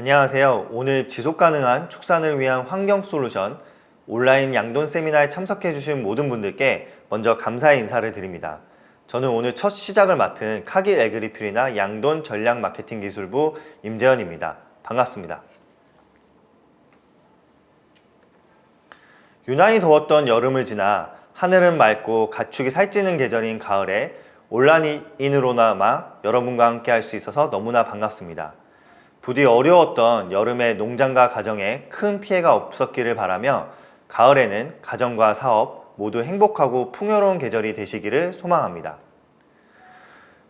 안녕하세요. 오늘 지속가능한 축산을 위한 환경솔루션 온라인 양돈 세미나에 참석해 주신 모든 분들께 먼저 감사의 인사를 드립니다. 저는 오늘 첫 시작을 맡은 카길 에그리퓨리나 양돈 전략 마케팅 기술부 임재현입니다. 반갑습니다. 유난히 더웠던 여름을 지나 하늘은 맑고 가축이 살찌는 계절인 가을에 온라인으로나마 여러분과 함께 할 수 있어서 너무나 반갑습니다. 부디 어려웠던 여름의 농장과 가정에 큰 피해가 없었기를 바라며 가을에는 가정과 사업 모두 행복하고 풍요로운 계절이 되시기를 소망합니다.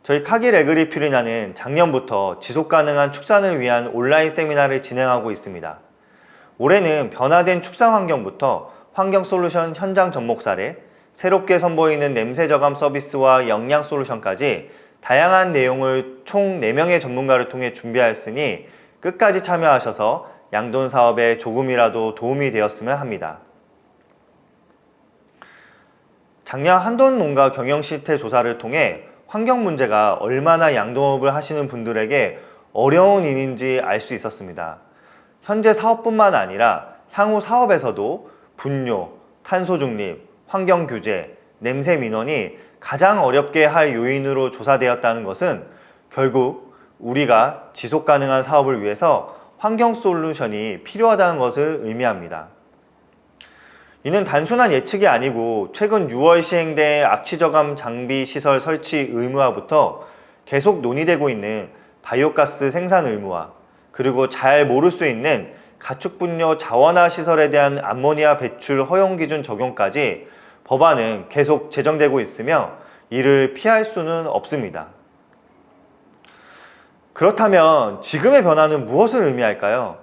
저희 카길 에그리퓨리나는 작년부터 지속가능한 축산을 위한 온라인 세미나를 진행하고 있습니다. 올해는 변화된 축산 환경부터 환경솔루션 현장 접목 사례, 새롭게 선보이는 냄새 저감 서비스와 영양 솔루션까지 다양한 내용을 총 4명의 전문가를 통해 준비하였으니 끝까지 참여하셔서 양돈 사업에 조금이라도 도움이 되었으면 합니다. 작년 한돈 농가 경영 실태 조사를 통해 환경 문제가 얼마나 양동업을 하시는 분들에게 어려운 일인지 알 수 있었습니다. 현재 사업뿐만 아니라 향후 사업에서도 분뇨, 탄소 중립, 환경 규제, 냄새 민원이 가장 어렵게 할 요인으로 조사되었다는 것은 결국 우리가 지속가능한 사업을 위해서 환경 솔루션이 필요하다는 것을 의미합니다. 이는 단순한 예측이 아니고 최근 6월 시행된 악취저감 장비 시설 설치 의무화부터 계속 논의되고 있는 바이오가스 생산 의무화, 그리고 잘 모를 수 있는 가축분뇨 자원화 시설에 대한 암모니아 배출 허용 기준 적용까지 법안은 계속 제정되고 있으며 이를 피할 수는 없습니다. 그렇다면 지금의 변화는 무엇을 의미할까요?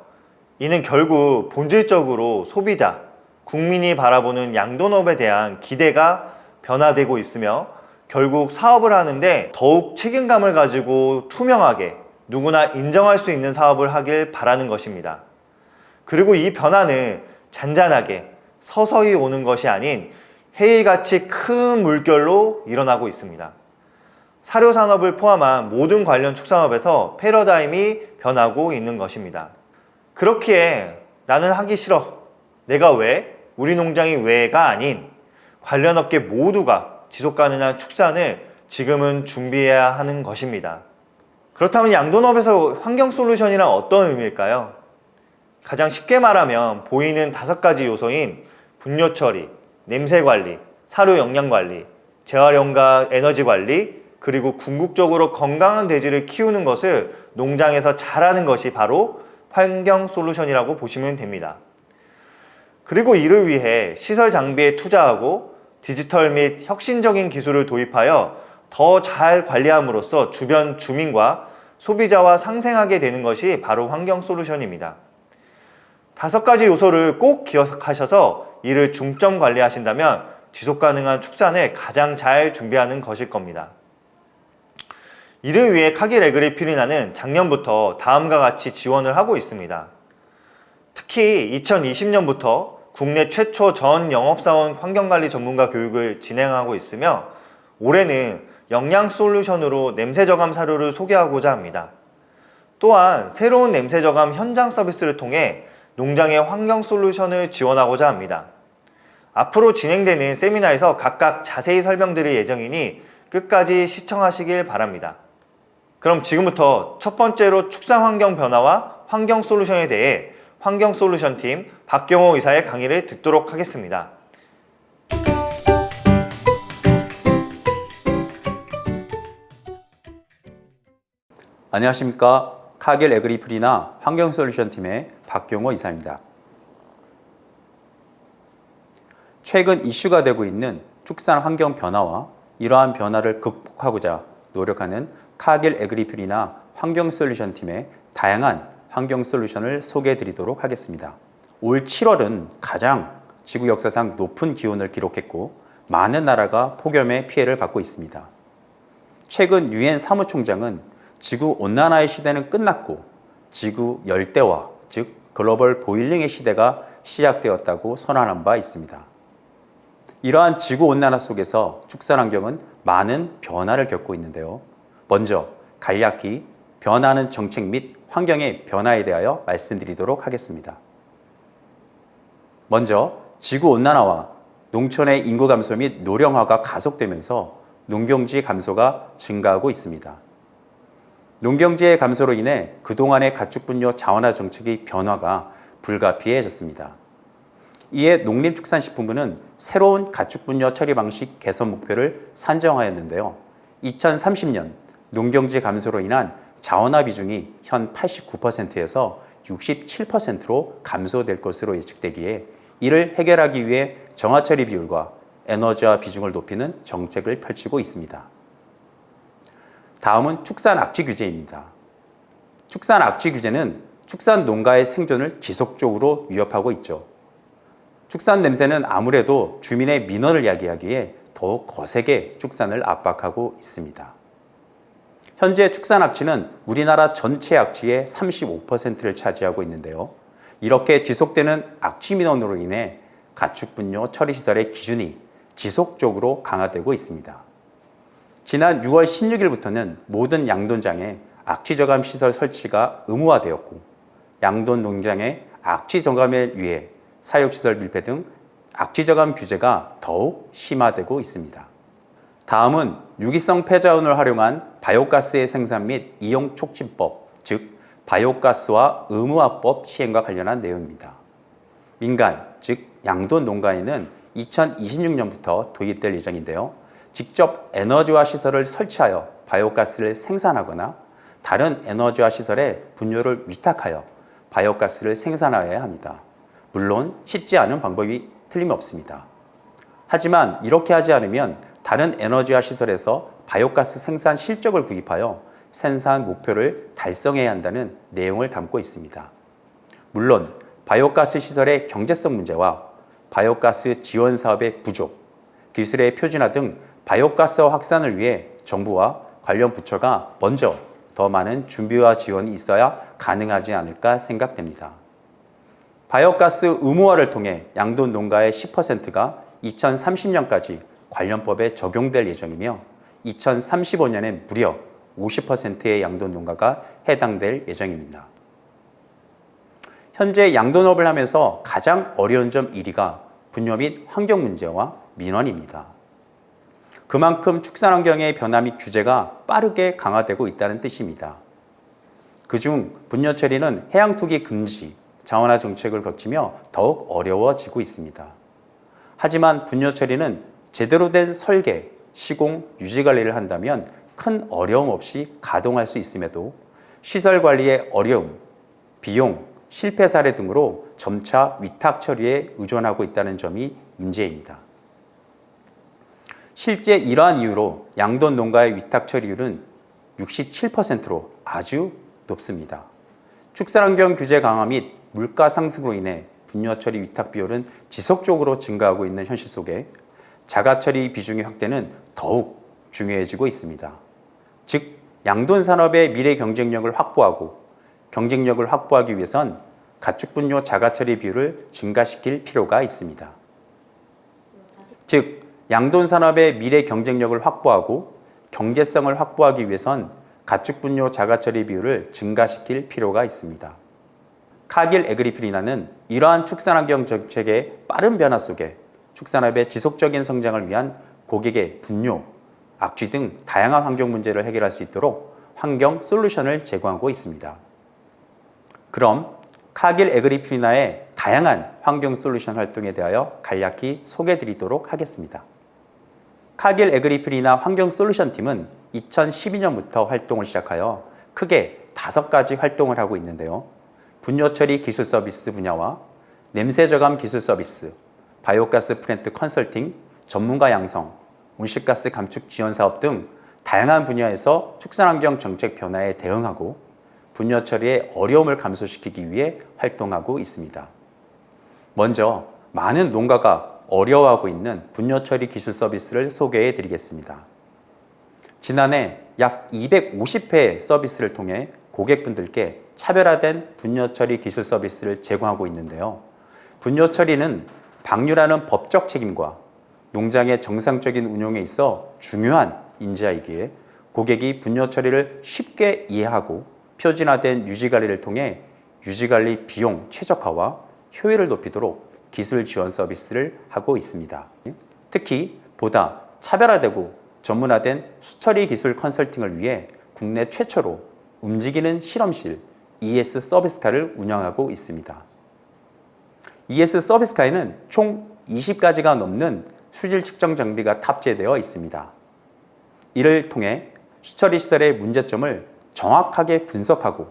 이는 결국 본질적으로 소비자, 국민이 바라보는 양돈업에 대한 기대가 변화되고 있으며 결국 사업을 하는데 더욱 책임감을 가지고 투명하게 누구나 인정할 수 있는 사업을 하길 바라는 것입니다. 그리고 이 변화는 잔잔하게 서서히 오는 것이 아닌 해일같이 큰 물결로 일어나고 있습니다. 사료산업을 포함한 모든 관련 축산업에서 패러다임이 변하고 있는 것입니다. 그렇기에 나는 하기 싫어, 내가 왜, 우리 농장이 왜가 아닌 관련 업계 모두가 지속가능한 축산을 지금은 준비해야 하는 것입니다. 그렇다면 양돈업에서 환경솔루션이란 어떤 의미일까요? 가장 쉽게 말하면 보이는 5가지 요소인 분뇨 처리, 냄새 관리, 사료 영양 관리, 재활용과 에너지 관리, 그리고 궁극적으로 건강한 돼지를 키우는 것을 농장에서 잘하는 것이 바로 환경 솔루션이라고 보시면 됩니다. 그리고 이를 위해 시설 장비에 투자하고 디지털 및 혁신적인 기술을 도입하여 더 잘 관리함으로써 주변 주민과 소비자와 상생하게 되는 것이 바로 환경 솔루션입니다. 5가지 요소를 꼭 기억하셔서 이를 중점 관리하신다면 지속가능한 축산을 가장 잘 준비하는 것일 겁니다. 이를 위해 카길 에그리퓨리나는 작년부터 다음과 같이 지원을 하고 있습니다. 특히 2020년부터 국내 최초 전 영업사원 환경관리 전문가 교육을 진행하고 있으며 올해는 영양 솔루션으로 냄새저감 사료를 소개하고자 합니다. 또한 새로운 냄새저감 현장 서비스를 통해 농장의 환경 솔루션을 지원하고자 합니다. 앞으로 진행되는 세미나에서 각각 자세히 설명드릴 예정이니 끝까지 시청하시길 바랍니다. 그럼 지금부터 첫 번째로 축산 환경 변화와 환경 솔루션에 대해 환경 솔루션 팀 박경호 의사의 강의를 듣도록 하겠습니다. 안녕하십니까. 카길 에그리퓨리나 환경 솔루션 팀의 박경호 이사입니다. 최근 이슈가 되고 있는 축산 환경 변화와 이러한 변화를 극복하고자 노력하는 카길 에그리퓨리나 환경 솔루션 팀의 다양한 환경 솔루션을 소개해 드리도록 하겠습니다. 올 7월은 가장 지구 역사상 높은 기온을 기록했고 많은 나라가 폭염의 피해를 받고 있습니다. 최근 유엔 사무총장은 지구 온난화의 시대는 끝났고 지구 열대화, 즉 글로벌 보일링의 시대가 시작되었다고 선언한 바 있습니다. 이러한 지구 온난화 속에서 축산 환경은 많은 변화를 겪고 있는데요. 먼저 간략히 변화하는 정책 및 환경의 변화에 대하여 말씀드리도록 하겠습니다. 먼저 지구온난화와 농촌의 인구 감소 및 노령화가 가속되면서 농경지 감소가 증가하고 있습니다. 농경지의 감소로 인해 그동안의 가축분뇨 자원화 정책의 변화가 불가피해졌습니다. 이에 농림축산식품부는 새로운 가축분뇨 처리 방식 개선 목표를 산정하였는데요. 2030년 농경지 감소로 인한 자원화 비중이 현 89%에서 67%로 감소될 것으로 예측되기에 이를 해결하기 위해 정화처리 비율과 에너지화 비중을 높이는 정책을 펼치고 있습니다. 다음은 축산 악취 규제입니다. 축산 악취 규제는 축산 농가의 생존을 지속적으로 위협하고 있죠. 축산 냄새는 아무래도 주민의 민원을 야기하기에 더욱 거세게 축산을 압박하고 있습니다. 현재 축산 악취는 우리나라 전체 악취의 35%를 차지하고 있는데요. 이렇게 지속되는 악취 민원으로 인해 가축분뇨 처리시설의 기준이 지속적으로 강화되고 있습니다. 지난 6월 16일부터는 모든 양돈장에 악취저감 시설 설치가 의무화되었고 양돈 농장의 악취저감을 위해 사육시설 밀폐 등 악취저감 규제가 더욱 심화되고 있습니다. 다음은 유기성 폐자원을 활용한 바이오가스의 생산 및 이용 촉진법, 즉 바이오가스화 의무화법 시행과 관련한 내용입니다. 민간, 즉 양돈 농가에는 2026년부터 도입될 예정인데요. 직접 에너지화 시설을 설치하여 바이오가스를 생산하거나 다른 에너지화 시설에 분뇨를 위탁하여 바이오가스를 생산하여야 합니다. 물론 쉽지 않은 방법이 틀림없습니다. 하지만 이렇게 하지 않으면 다른 에너지화 시설에서 바이오가스 생산 실적을 구입하여 생산 목표를 달성해야 한다는 내용을 담고 있습니다. 물론 바이오가스 시설의 경제성 문제와 바이오가스 지원 사업의 부족, 기술의 표준화 등 바이오가스화 확산을 위해 정부와 관련 부처가 먼저 더 많은 준비와 지원이 있어야 가능하지 않을까 생각됩니다. 바이오가스 의무화를 통해 양돈 농가의 10%가 2030년까지 관련법에 적용될 예정이며 2035년엔 무려 50%의 양돈 농가가 해당될 예정입니다. 현재 양돈업을 하면서 가장 어려운 점 1위가 분뇨 및 환경 문제와 민원입니다. 그만큼 축산 환경의 변화 및 규제가 빠르게 강화되고 있다는 뜻입니다. 그중 분뇨 처리는 해양 투기 금지, 자원화 정책을 거치며 더욱 어려워지고 있습니다. 하지만 분뇨 처리는 제대로 된 설계, 시공, 유지 관리를 한다면 큰 어려움 없이 가동할 수 있음에도 시설 관리의 어려움, 비용, 실패 사례 등으로 점차 위탁 처리에 의존하고 있다는 점이 문제입니다. 실제 이러한 이유로 양돈 농가의 위탁 처리율은 67%로 아주 높습니다. 축산환경 규제 강화 및 물가 상승으로 인해 분뇨 처리 위탁 비율은 지속적으로 증가하고 있는 현실 속에 자가 처리 비중의 확대는 더욱 중요해지고 있습니다. 즉, 양돈 산업의 미래 경쟁력을 확보하고 경쟁력을 확보하기 위해선 가축분뇨 자가 처리 비율을 증가시킬 필요가 있습니다. 즉, 양돈 산업의 미래 경쟁력을 확보하고 경제성을 확보하기 위해선 가축분뇨 자가 처리 비율을 증가시킬 필요가 있습니다. 카길 에그리필리나는 이러한 축산환경 정책의 빠른 변화 속에 축산업의 지속적인 성장을 위한 고객의 분뇨, 악취 등 다양한 환경 문제를 해결할 수 있도록 환경 솔루션을 제공하고 있습니다. 그럼 카길 에그리필리나의 다양한 환경 솔루션 활동에 대하여 간략히 소개해 드리도록 하겠습니다. 카길 에그리필리나 환경 솔루션 팀은 2012년부터 활동을 시작하여 크게 5가지 활동을 하고 있는데요. 분뇨 처리 기술 서비스 분야와 냄새 저감 기술 서비스, 바이오가스 플랜트 컨설팅, 전문가 양성, 온실가스 감축 지원 사업 등 다양한 분야에서 축산환경 정책 변화에 대응하고 분뇨 처리의 어려움을 감소시키기 위해 활동하고 있습니다. 먼저 많은 농가가 어려워하고 있는 분뇨 처리 기술 서비스를 소개해 드리겠습니다. 지난해 약 250회 서비스를 통해 고객분들께 차별화된 분뇨 처리 기술 서비스를 제공하고 있는데요. 분뇨 처리는 방류라는 법적 책임과 농장의 정상적인 운용에 있어 중요한 인자이기에 고객이 분뇨 처리를 쉽게 이해하고 표준화된 유지관리를 통해 유지관리 비용 최적화와 효율을 높이도록 기술 지원 서비스를 하고 있습니다. 특히 보다 차별화되고 전문화된 수처리 기술 컨설팅을 위해 국내 최초로 움직이는 실험실 ES 서비스카를 운영하고 있습니다. ES 서비스카에는 총 20가지가 넘는 수질 측정 장비가 탑재되어 있습니다. 이를 통해 수처리 시설의 문제점을 정확하게 분석하고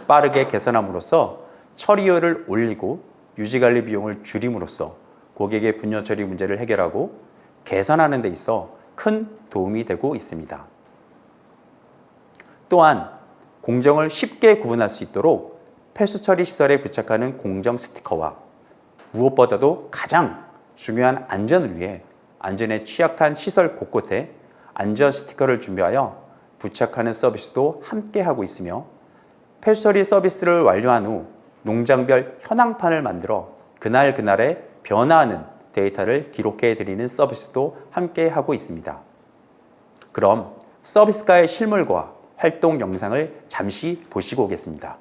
빠르게 개선함으로써 처리율을 올리고 유지관리 비용을 줄임으로써 고객의 분뇨 처리 문제를 해결하고 개선하는 데 있어 큰 도움이 되고 있습니다. 또한 공정을 쉽게 구분할 수 있도록 폐수 처리 시설에 부착하는 공정 스티커와 무엇보다도 가장 중요한 안전을 위해 안전에 취약한 시설 곳곳에 안전 스티커를 준비하여 부착하는 서비스도 함께 하고 있으며 폐수 처리 서비스를 완료한 후 농장별 현황판을 만들어 그날그날의 변화하는 데이터를 기록해 드리는 서비스도 함께 하고 있습니다. 그럼 서비스카의 실물과 활동 영상을 잠시 보시고 오겠습니다.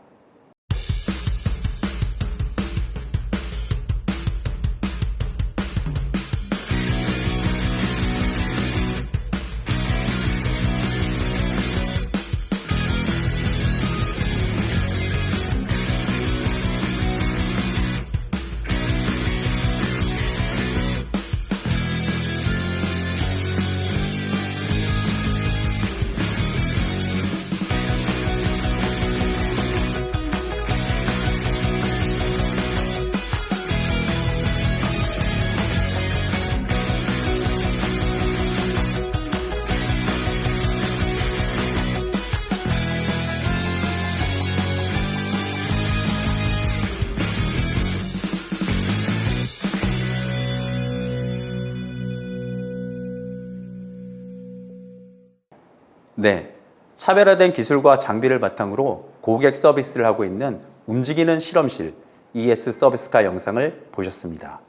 네, 차별화된 기술과 장비를 바탕으로 고객 서비스를 하고 있는 움직이는 실험실 ES 서비스카 영상을 보셨습니다.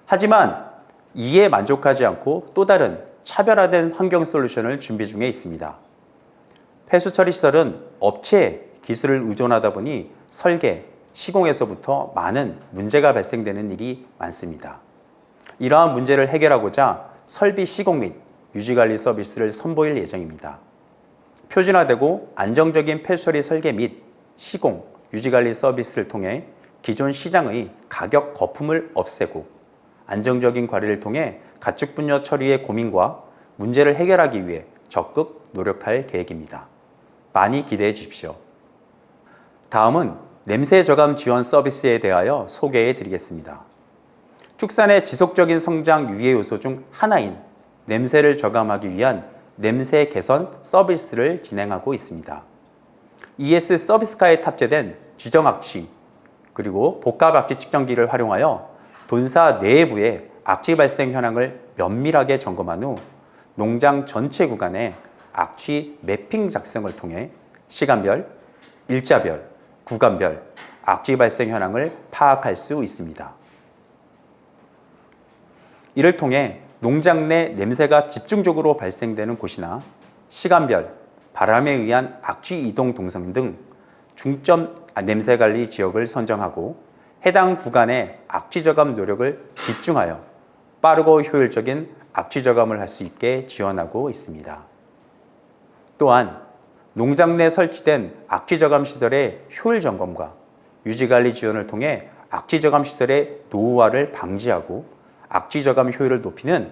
하지만 이에 만족하지 않고 또 다른 차별화된 환경 솔루션을 준비 중에 있습니다. 폐수 처리 시설은 업체의 기술을 의존하다 보니 설계, 시공에서부터 많은 문제가 발생되는 일이 많습니다. 이러한 문제를 해결하고자 설비 시공 및 유지관리 서비스를 선보일 예정입니다. 표준화되고 안정적인 폐수 처리 설계 및 시공, 유지관리 서비스를 통해 기존 시장의 가격 거품을 없애고 안정적인 관리를 통해 가축 분뇨 처리의 고민과 문제를 해결하기 위해 적극 노력할 계획입니다. 많이 기대해 주십시오. 다음은 냄새 저감 지원 서비스에 대하여 소개해 드리겠습니다. 축산의 지속적인 성장 유예 요소 중 하나인 냄새를 저감하기 위한 냄새 개선 서비스를 진행하고 있습니다. ES 서비스카에 탑재된 지정 악취 그리고 복합 악취 측정기를 활용하여 본사 내부의 악취 발생 현황을 면밀하게 점검한 후 농장 전체 구간의 악취 매핑 작성을 통해 시간별, 일자별, 구간별 악취 발생 현황을 파악할 수 있습니다. 이를 통해 농장 내 냄새가 집중적으로 발생되는 곳이나 시간별, 바람에 의한 악취 이동 동선 등 중점 냄새 관리 지역을 선정하고 해당 구간의 악취 저감 노력을 집중하여 빠르고 효율적인 악취 저감을 할 수 있게 지원하고 있습니다. 또한 농장 내 설치된 악취 저감 시설의 효율 점검과 유지 관리 지원을 통해 악취 저감 시설의 노후화를 방지하고 악취 저감 효율을 높이는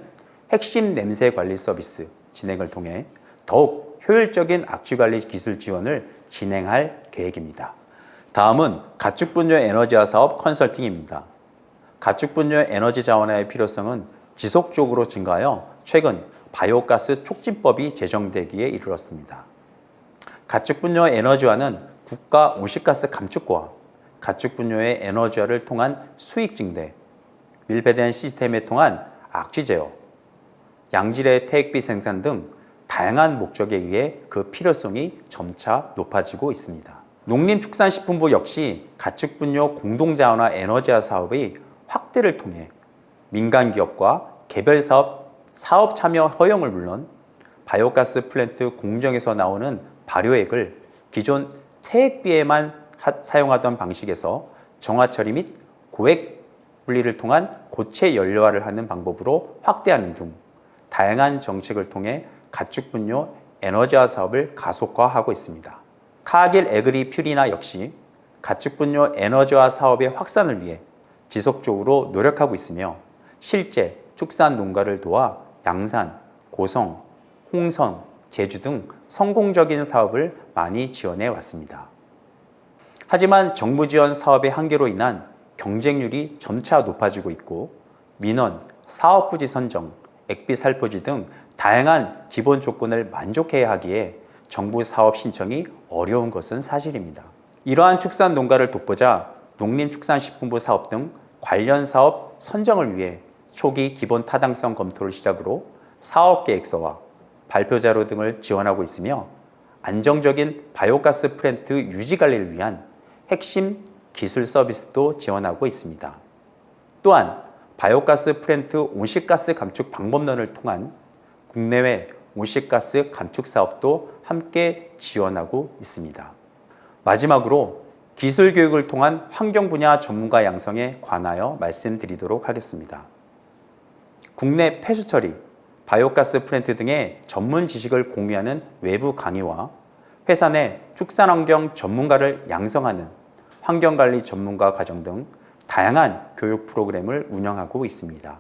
핵심 냄새 관리 서비스 진행을 통해 더욱 효율적인 악취 관리 기술 지원을 진행할 계획입니다. 다음은 가축 분뇨 에너지화 사업 컨설팅입니다. 가축 분뇨 에너지 자원화의 필요성은 지속적으로 증가하여 최근 바이오가스 촉진법이 제정되기에 이르렀습니다. 가축 분뇨 에너지화는 국가 온실가스 감축과 가축 분뇨의 에너지화를 통한 수익 증대, 밀폐된 시스템에 통한 악취 제어, 양질의 퇴액비 생산 등 다양한 목적에 의해 그 필요성이 점차 높아지고 있습니다. 농림축산식품부 역시 가축 분뇨 공동자원화 에너지화 사업의 확대를 통해 민간 기업과 개별 사업 참여 허용을 물론 바이오가스 플랜트 공정에서 나오는 발효액을 기존 퇴액비에만 사용하던 방식에서 정화 처리 및 고액 분리를 통한 고체 연료화를 하는 방법으로 확대하는 등 다양한 정책을 통해 가축 분뇨 에너지화 사업을 가속화하고 있습니다. 카길 에그리 퓨리나 역시 가축 분뇨 에너지화 사업의 확산을 위해 지속적으로 노력하고 있으며 실제 축산 농가를 도와 양산, 고성, 홍성, 제주 등 성공적인 사업을 많이 지원해 왔습니다. 하지만 정부 지원 사업의 한계로 인한 경쟁률이 점차 높아지고 있고 민원, 사업부지 선정, 액비 살포지 등 다양한 기본 조건을 만족해야 하기에 정부 사업 신청이 어려운 것은 사실입니다. 이러한 축산 농가를 돕고자 농림축산식품부 사업 등 관련 사업 선정을 위해 초기 기본 타당성 검토를 시작으로 사업 계획서와 발표 자료 등을 지원하고 있으며 안정적인 바이오가스 플랜트 유지 관리를 위한 핵심 기술 서비스도 지원하고 있습니다. 또한 바이오가스 플랜트 온실가스 감축 방법론을 통한 국내외 온실가스 감축 사업도 함께 지원하고 있습니다. 마지막으로 기술 교육을 통한 환경 분야 전문가 양성에 관하여 말씀드리도록 하겠습니다. 국내 폐수 처리, 바이오가스 플랜트 등의 전문 지식을 공유하는 외부 강의와 회사 내 축산환경 전문가를 양성하는 환경관리 전문가 과정 등 다양한 교육 프로그램을 운영하고 있습니다.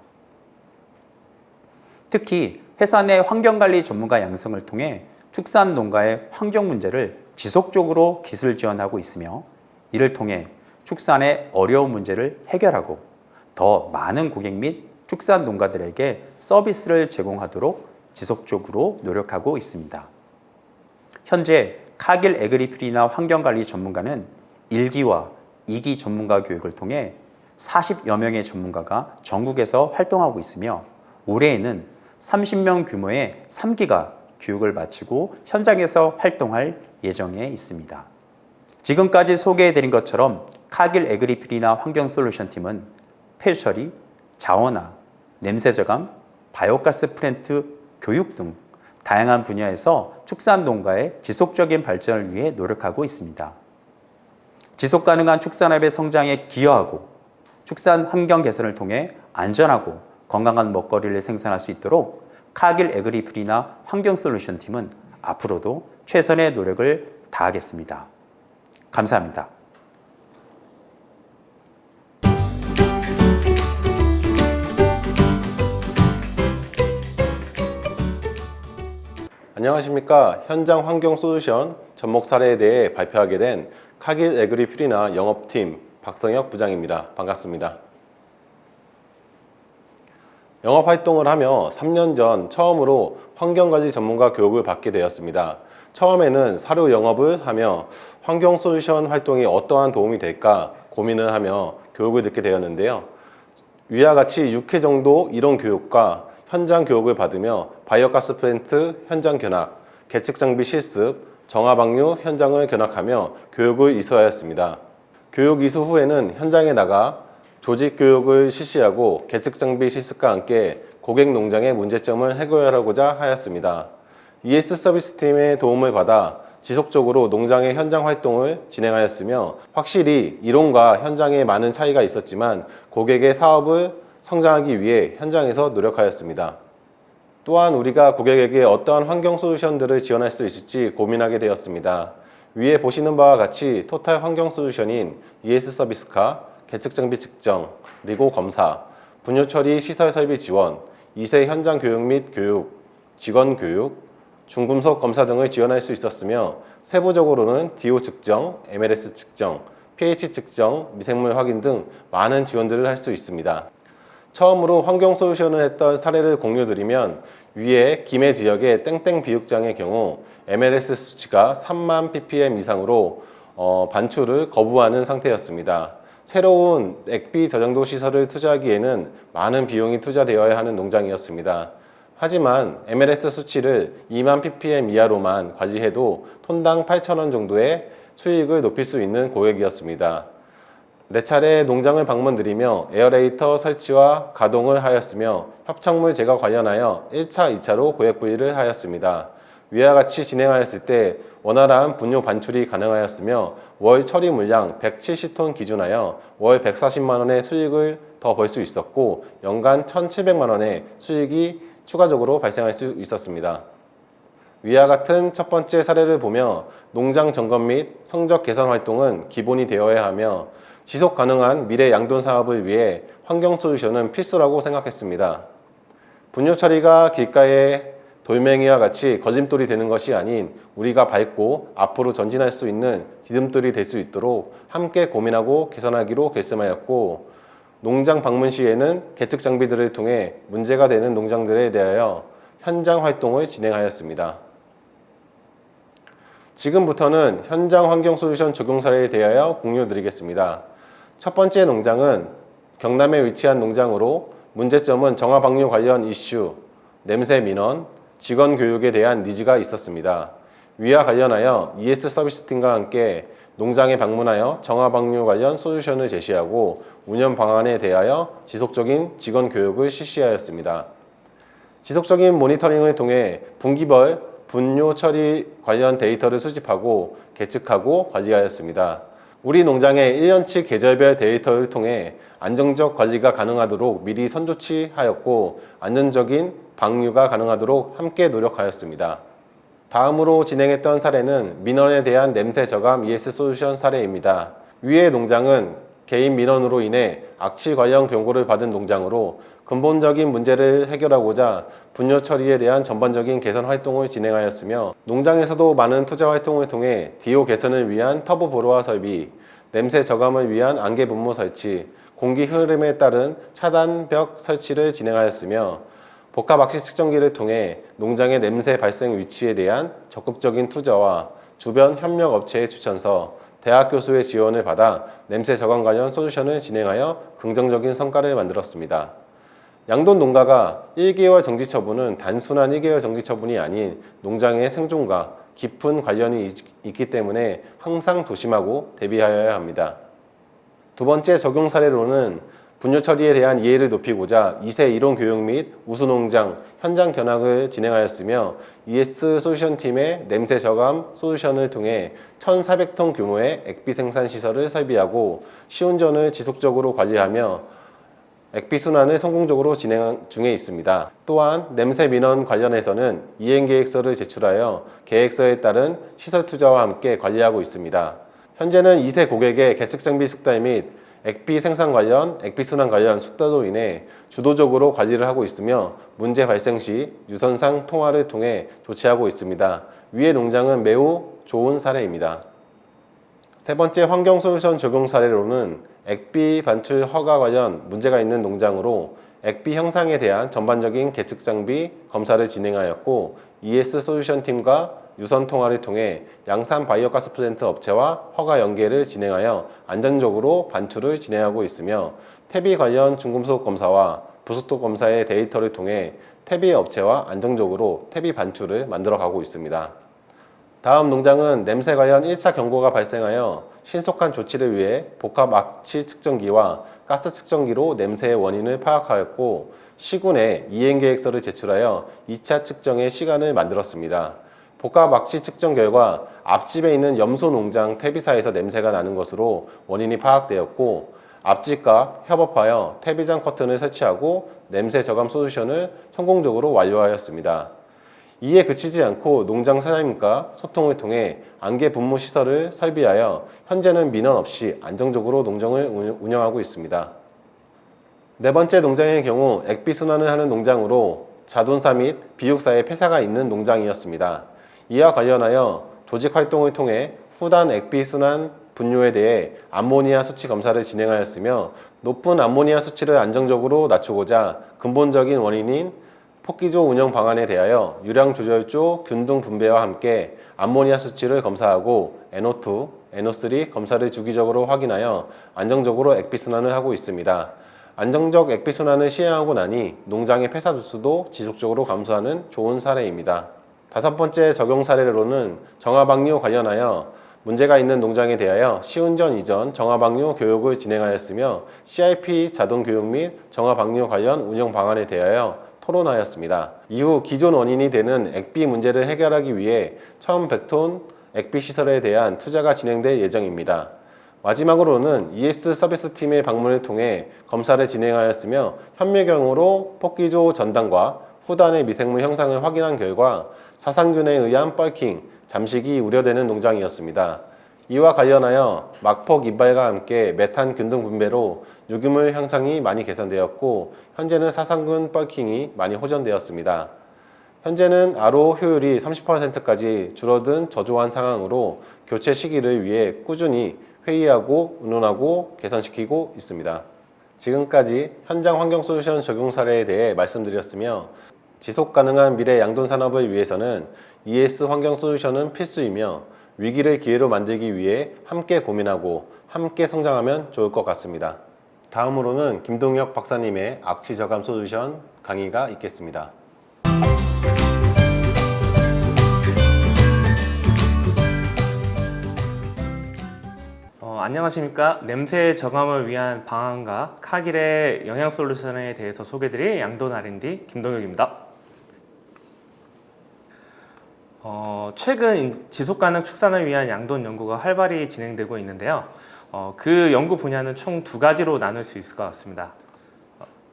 특히 회사 내 환경관리 전문가 양성을 통해 축산 농가의 환경 문제를 지속적으로 기술 지원하고 있으며 이를 통해 축산의 어려운 문제를 해결하고 더 많은 고객 및 축산 농가들에게 서비스를 제공하도록 지속적으로 노력하고 있습니다. 현재 카길 에그리필이나 환경관리 전문가는 1기와 2기 전문가 교육을 통해 40여 명의 전문가가 전국에서 활동하고 있으며 올해에는 30명 규모의 3기가 교육을 마치고 현장에서 활동할 예정에 있습니다. 지금까지 소개해드린 것처럼 카길 에그리필이나 환경솔루션팀은 폐수 처리, 자원화, 냄새 저감, 바이오가스 플랜트 교육 등 다양한 분야에서 축산 농가의 지속적인 발전을 위해 노력하고 있습니다. 지속 가능한 축산업의 성장에 기여하고 축산 환경 개선을 통해 안전하고 건강한 먹거리를 생산할 수 있도록 카길 에그리필이나 환경솔루션 팀은 앞으로도 최선의 노력을 다하겠습니다. 감사합니다. 안녕하십니까. 현장 환경 솔루션 접목 사례에 대해 발표하게 된 카길 에그리필이나 영업팀 박성혁 부장입니다. 반갑습니다. 영업 활동을 하며 3년 전 처음으로 환경관리 전문가 교육을 받게 되었습니다. 처음에는 사료 영업을 하며 환경 솔루션 활동이 어떠한 도움이 될까 고민을 하며 교육을 듣게 되었는데요. 위와 같이 6회 정도 이론 교육과 현장 교육을 받으며 바이오가스 플랜트 현장 견학, 계측 장비 실습, 정화 방류 현장을 견학하며 교육을 이수하였습니다. 교육 이수 후에는 현장에 나가 조직 교육을 실시하고 계측 장비 실습과 함께 고객 농장의 문제점을 해결하고자 하였습니다. ES 서비스 팀의 도움을 받아 지속적으로 농장의 현장 활동을 진행하였으며 확실히 이론과 현장에 많은 차이가 있었지만 고객의 사업을 성장하기 위해 현장에서 노력하였습니다. 또한 우리가 고객에게 어떠한 환경 솔루션들을 지원할 수 있을지 고민하게 되었습니다. 위에 보시는 바와 같이 토탈 환경 솔루션인 ES 서비스카, 계측 장비 측정, 그리고 검사, 분뇨 처리 시설 설비 지원, 2세 현장 교육 및 교육, 직원 교육, 중금속 검사 등을 지원할 수 있었으며 세부적으로는 DO 측정, MLS 측정, pH 측정, 미생물 확인 등 많은 지원들을 할 수 있습니다. 처음으로 환경 솔루션을 했던 사례를 공유드리면 위에 김해 지역의 땡땡 비육장의 경우 MLS 수치가 3만 ppm 이상으로 반출을 거부하는 상태였습니다. 새로운 액비 저장도 시설을 투자하기에는 많은 비용이 투자되어야 하는 농장이었습니다. 하지만 MLS 수치를 2만 ppm 이하로만 관리해도 톤당 8,000원 정도의 수익을 높일 수 있는 고객이었습니다. 4차례 농장을 방문드리며 에어레이터 설치와 가동을 하였으며 협착물 제거 관련하여 1차, 2차로 고객 분리를 하였습니다. 위와 같이 진행하였을 때 원활한 분뇨 반출이 가능하였으며 월 처리 물량 170톤 기준하여 월 140만 원의 수익을 더 벌 수 있었고 연간 1,700만 원의 수익이 추가적으로 발생할 수 있었습니다. 위와 같은 첫 번째 사례를 보며 농장 점검 및 성적 개선 활동은 기본이 되어야 하며 지속 가능한 미래 양돈 사업을 위해 환경 솔루션은 필수라고 생각했습니다. 분뇨 처리가 길가의 돌멩이와 같이 거짐돌이 되는 것이 아닌 우리가 밟고 앞으로 전진할 수 있는 디딤돌이 될 수 있도록 함께 고민하고 개선하기로 결심하였고 농장 방문 시에는 계측 장비들을 통해 문제가 되는 농장들에 대하여 현장 활동을 진행하였습니다. 지금부터는 현장 환경 솔루션 적용 사례에 대하여 공유드리겠습니다. 첫 번째 농장은 경남에 위치한 농장으로 문제점은 정화방류 관련 이슈, 냄새 민원, 직원 교육에 대한 니즈가 있었습니다. 위와 관련하여 ES 서비스팀과 함께 농장에 방문하여 정화방류 관련 솔루션을 제시하고 운영 방안에 대하여 지속적인 직원 교육을 실시하였습니다. 지속적인 모니터링을 통해 분기별 분뇨 처리 관련 데이터를 수집하고 계측하고 관리하였습니다. 우리 농장의 1년치 계절별 데이터를 통해 안정적 관리가 가능하도록 미리 선조치하였고 안전적인 방류가 가능하도록 함께 노력하였습니다. 다음으로 진행했던 사례는 민원에 대한 냄새 저감 ES 솔루션 사례입니다. 위의 농장은 개인 민원으로 인해 악취 관련 경고를 받은 농장으로 근본적인 문제를 해결하고자 분뇨 처리에 대한 전반적인 개선 활동을 진행하였으며 농장에서도 많은 투자 활동을 통해 DO 개선을 위한 터보 보로와 설비, 냄새 저감을 위한 안개 분무 설치, 공기 흐름에 따른 차단벽 설치를 진행하였으며 복합 악취 측정기를 통해 농장의 냄새 발생 위치에 대한 적극적인 투자와 주변 협력 업체의 추천서, 대학 교수의 지원을 받아 냄새 저감 관련 솔루션을 진행하여 긍정적인 성과를 만들었습니다. 양돈 농가가 1개월 정지 처분은 단순한 1개월 정지 처분이 아닌 농장의 생존과 깊은 관련이 있기 때문에 항상 조심하고 대비하여야 합니다. 두 번째 적용 사례로는 분뇨 처리에 대한 이해를 높이고자 2세 이론 교육 및 우수농장 현장 견학을 진행하였으며 ES 솔루션 팀의 냄새 저감 솔루션을 통해 1,400톤 규모의 액비 생산 시설을 설비하고 시운전을 지속적으로 관리하며 액비 순환을 성공적으로 진행 중에 있습니다. 또한 냄새 민원 관련해서는 이행 계획서를 제출하여 계획서에 따른 시설 투자와 함께 관리하고 있습니다. 현재는 2세 고객의 계측 장비 숙달 및 액비 생산 관련, 액비 순환 관련 숙달로 인해 주도적으로 관리를 하고 있으며 문제 발생 시 유선상 통화를 통해 조치하고 있습니다. 위의 농장은 매우 좋은 사례입니다. 세 번째 환경 솔루션 적용 사례로는 액비 반출 허가 관련 문제가 있는 농장으로 액비 형상에 대한 전반적인 계측 장비 검사를 진행하였고 ES 솔루션 팀과 유선 통화를 통해 양산 바이오가스 플랜트 업체와 허가 연계를 진행하여 안전적으로 반출을 진행하고 있으며 퇴비 관련 중금속 검사와 부속도 검사의 데이터를 통해 퇴비 업체와 안정적으로 퇴비 반출을 만들어가고 있습니다. 다음 농장은 냄새 관련 1차 경고가 발생하여 신속한 조치를 위해 복합 악취 측정기와 가스 측정기로 냄새의 원인을 파악하였고 시군에 이행 계획서를 제출하여 2차 측정의 시간을 만들었습니다. 복합 악취 측정 결과 앞집에 있는 염소 농장 퇴비사에서 냄새가 나는 것으로 원인이 파악되었고 앞집과 협업하여 퇴비장 커튼을 설치하고 냄새 저감 솔루션을 성공적으로 완료하였습니다. 이에 그치지 않고 농장 사장님과 소통을 통해 안개 분무 시설을 설비하여 현재는 민원 없이 안정적으로 농장을 운영하고 있습니다. 네 번째 농장의 경우 액비 순환을 하는 농장으로 자동사 및 비육사의 폐사가 있는 농장이었습니다. 이와 관련하여 조직 활동을 통해 후단 액비 순환 분뇨에 대해 암모니아 수치 검사를 진행하였으며 높은 암모니아 수치를 안정적으로 낮추고자 근본적인 원인인 폭기조 운영 방안에 대하여 유량 조절조 균등 분배와 함께 암모니아 수치를 검사하고 NO2, NO3 검사를 주기적으로 확인하여 안정적으로 액비 순환을 하고 있습니다. 안정적 액비 순환을 시행하고 나니 농장의 폐사 누수도 지속적으로 감소하는 좋은 사례입니다. 다섯 번째 적용 사례로는 정화방류 관련하여 문제가 있는 농장에 대하여 시운전 이전 정화방류 교육을 진행하였으며 CIP 자동 교육 및 정화방류 관련 운영 방안에 대하여 토론하였습니다. 이후 기존 원인이 되는 액비 문제를 해결하기 위해 1100톤 액비 시설에 대한 투자가 진행될 예정입니다. 마지막으로는 ES 서비스팀의 방문을 통해 검사를 진행하였으며 현미경으로 폭기조 전단과 후단의 미생물 형상을 확인한 결과 사상균에 의한 뻘킹, 잠식이 우려되는 농장이었습니다. 이와 관련하여 막폭 이발과 함께 메탄 균등 분배로 유기물 형상이 많이 개선되었고 현재는 사상균 뻘킹이 많이 호전되었습니다. 현재는 RO 효율이 30%까지 줄어든 저조한 상황으로 교체 시기를 위해 꾸준히 회의하고 의논하고 개선시키고 있습니다. 지금까지 현장 환경 솔루션 적용 사례에 대해 말씀드렸으며 지속 가능한 미래 양돈 산업을 위해서는 ES 환경 솔루션은 필수이며 위기를 기회로 만들기 위해 함께 고민하고 함께 성장하면 좋을 것 같습니다. 다음으로는 김동혁 박사님의 악취 저감 솔루션 강의가 있겠습니다. 안녕하십니까. 냄새 저감을 위한 방안과 카길의 영양 솔루션에 대해서 소개드릴 양돈 R&D 김동혁입니다. 최근 지속가능 축산을 위한 양돈 연구가 활발히 진행되고 있는데요. 그 연구 분야는 총 두 가지로 나눌 수 있을 것 같습니다.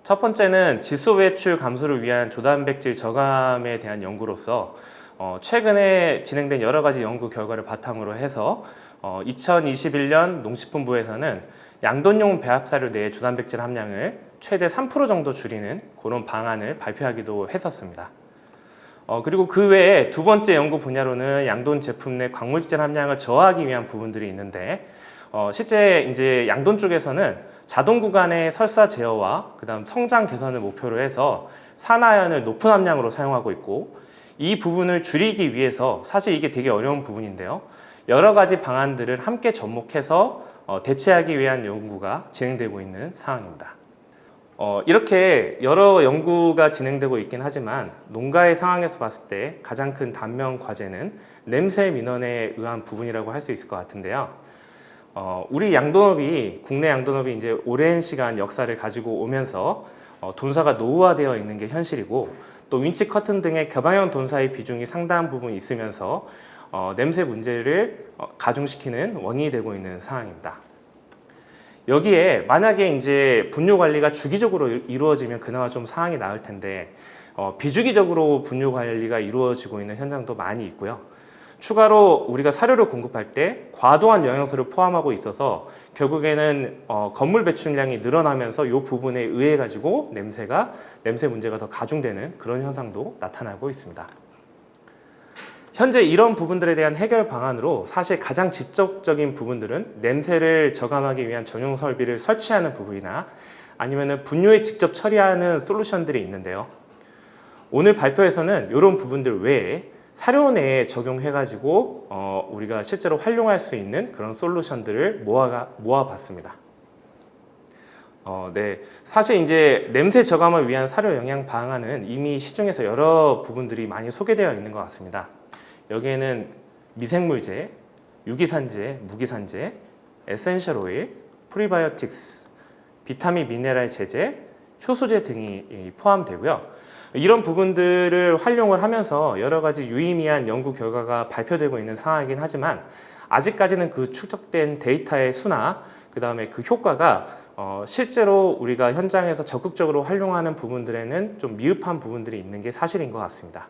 첫 번째는 질소 배출 감소를 위한 조단백질 저감에 대한 연구로서 최근에 진행된 여러 가지 연구 결과를 바탕으로 해서 2021년 농식품부에서는 양돈용 배합사료 내의 조단백질 함량을 최대 3% 정도 줄이는 그런 방안을 발표하기도 했었습니다. 그리고 그 외에 두 번째 연구 분야로는 양돈 제품 내 광물질 함량을 저하하기 위한 부분들이 있는데 실제 이제 양돈 쪽에서는 자동 구간의 설사 제어와 그다음 성장 개선을 목표로 해서 산화연을 높은 함량으로 사용하고 있고 이 부분을 줄이기 위해서 사실 이게 되게 어려운 부분인데요. 여러 가지 방안들을 함께 접목해서 대체하기 위한 연구가 진행되고 있는 상황입니다. 이렇게 여러 연구가 진행되고 있긴 하지만 농가의 상황에서 봤을 때 가장 큰 단면 과제는 냄새 민원에 의한 부분이라고 할 수 있을 것 같은데요. 우리 양돈업이 국내 양돈업이 이제 오랜 시간 역사를 가지고 오면서 돈사가 노후화되어 있는 게 현실이고 또 윈치 커튼 등의 개방형 돈사의 비중이 상당한 부분 있으면서 냄새 문제를 가중시키는 원인이 되고 있는 상황입니다. 여기에 만약에 이제 분뇨 관리가 주기적으로 이루어지면 그나마 좀 상황이 나을 텐데 비주기적으로 분뇨 관리가 이루어지고 있는 현장도 많이 있고요. 추가로 우리가 사료를 공급할 때 과도한 영양소를 포함하고 있어서 결국에는 건물 배출량이 늘어나면서 이 부분에 의해 가지고 냄새 문제가 더 가중되는 그런 현상도 나타나고 있습니다. 현재 이런 부분들에 대한 해결 방안으로 사실 가장 직접적인 부분들은 냄새를 저감하기 위한 전용 설비를 설치하는 부분이나 아니면은 분뇨에 직접 처리하는 솔루션들이 있는데요. 오늘 발표에서는 이런 부분들 외에 사료 내에 적용해가지고 우리가 실제로 활용할 수 있는 그런 솔루션들을 모아봤습니다. 네, 사실 이제 냄새 저감을 위한 사료 영양 방안은 이미 시중에서 여러 부분들이 많이 소개되어 있는 것 같습니다. 여기에는 미생물제, 유기산제, 무기산제, 에센셜 오일, 프리바이오틱스, 비타민 미네랄 제제, 효소제 등이 포함되고요. 이런 부분들을 활용을 하면서 여러 가지 유의미한 연구 결과가 발표되고 있는 상황이긴 하지만 아직까지는 그 축적된 데이터의 수나 그 다음에 그 효과가 실제로 우리가 현장에서 적극적으로 활용하는 부분들에는 좀 미흡한 부분들이 있는 게 사실인 것 같습니다.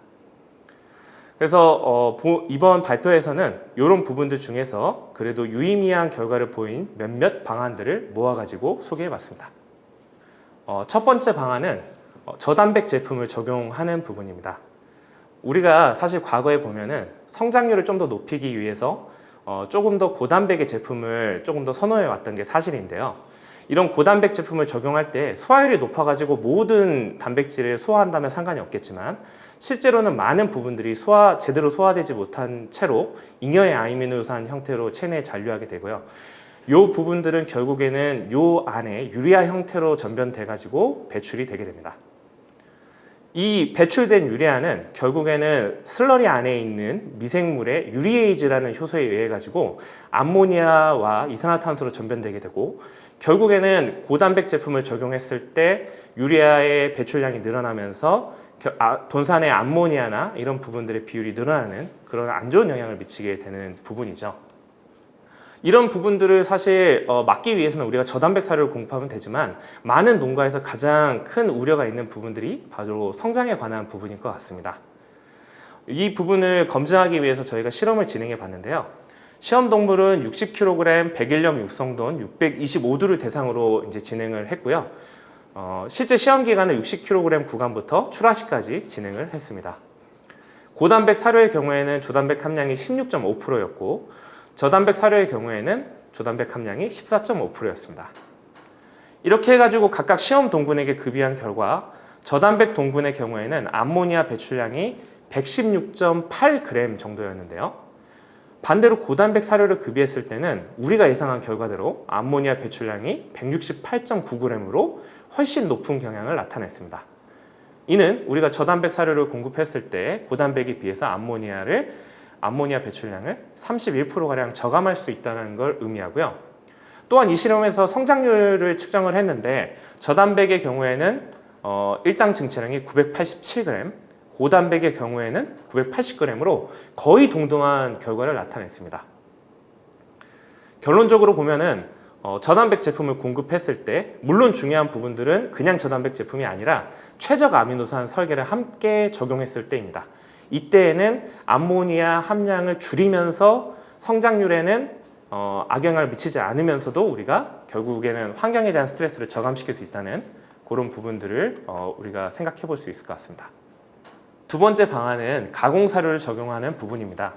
그래서 이번 발표에서는 이런 부분들 중에서 그래도 유의미한 결과를 보인 몇몇 방안들을 모아가지고 소개해봤습니다. 첫 번째 방안은 저단백 제품을 적용하는 부분입니다. 우리가 사실 과거에 보면은 성장률을 좀 더 높이기 위해서 조금 더 고단백의 제품을 조금 더 선호해 왔던 게 사실인데요. 이런 고단백 제품을 적용할 때 소화율이 높아가지고 모든 단백질을 소화한다면 상관이 없겠지만 실제로는 많은 부분들이 제대로 소화되지 못한 채로 잉여의 아미노산 형태로 체내에 잔류하게 되고요. 이 부분들은 결국에는 이 안에 유리아 형태로 전변돼 가지고 배출이 되게 됩니다. 이 배출된 유리아는 결국에는 슬러리 안에 있는 미생물의 유리에이즈라는 효소에 의해 가지고 암모니아와 이산화탄소로 전변되게 되고 결국에는 고단백 제품을 적용했을 때 유리아의 배출량이 늘어나면서 돈산의 암모니아나 이런 부분들의 비율이 늘어나는 그런 안 좋은 영향을 미치게 되는 부분이죠. 이런 부분들을 사실 막기 위해서는 우리가 저단백 사료를 공급하면 되지만 많은 농가에서 가장 큰 우려가 있는 부분들이 바로 성장에 관한 부분일 것 같습니다. 이 부분을 검증하기 위해서 저희가 실험을 진행해 봤는데요. 시험 동물은 60kg 101년 육성돈 625두를 대상으로 이제 진행을 했고요. 실제 시험 기간은 60kg 구간부터 출하시까지 진행을 했습니다. 고단백 사료의 경우에는 조단백 함량이 16.5%였고 저단백 사료의 경우에는 조단백 함량이 14.5%였습니다. 이렇게 해가지고 각각 시험 동군에게 급여한 결과 저단백 동군의 경우에는 암모니아 배출량이 116.8g 정도였는데요. 반대로 고단백 사료를 급여했을 때는 우리가 예상한 결과대로 암모니아 배출량이 168.9g으로 훨씬 높은 경향을 나타냈습니다. 이는 우리가 저단백 사료를 공급했을 때 고단백에 비해서 암모니아 배출량을 31%가량 저감할 수 있다는 걸 의미하고요. 또한 이 실험에서 성장률을 측정을 했는데 저단백의 경우에는 일당 증체량이 987g, 고단백의 경우에는 980g으로 거의 동등한 결과를 나타냈습니다. 결론적으로 보면은 저단백 제품을 공급했을 때 물론 중요한 부분들은 그냥 저단백 제품이 아니라 최적 아미노산 설계를 함께 적용했을 때입니다. 이때에는 암모니아 함량을 줄이면서 성장률에는 악영향을 미치지 않으면서도 우리가 결국에는 환경에 대한 스트레스를 저감시킬 수 있다는 그런 부분들을 우리가 생각해 볼 수 있을 것 같습니다. 두 번째 방안은 가공사료를 적용하는 부분입니다.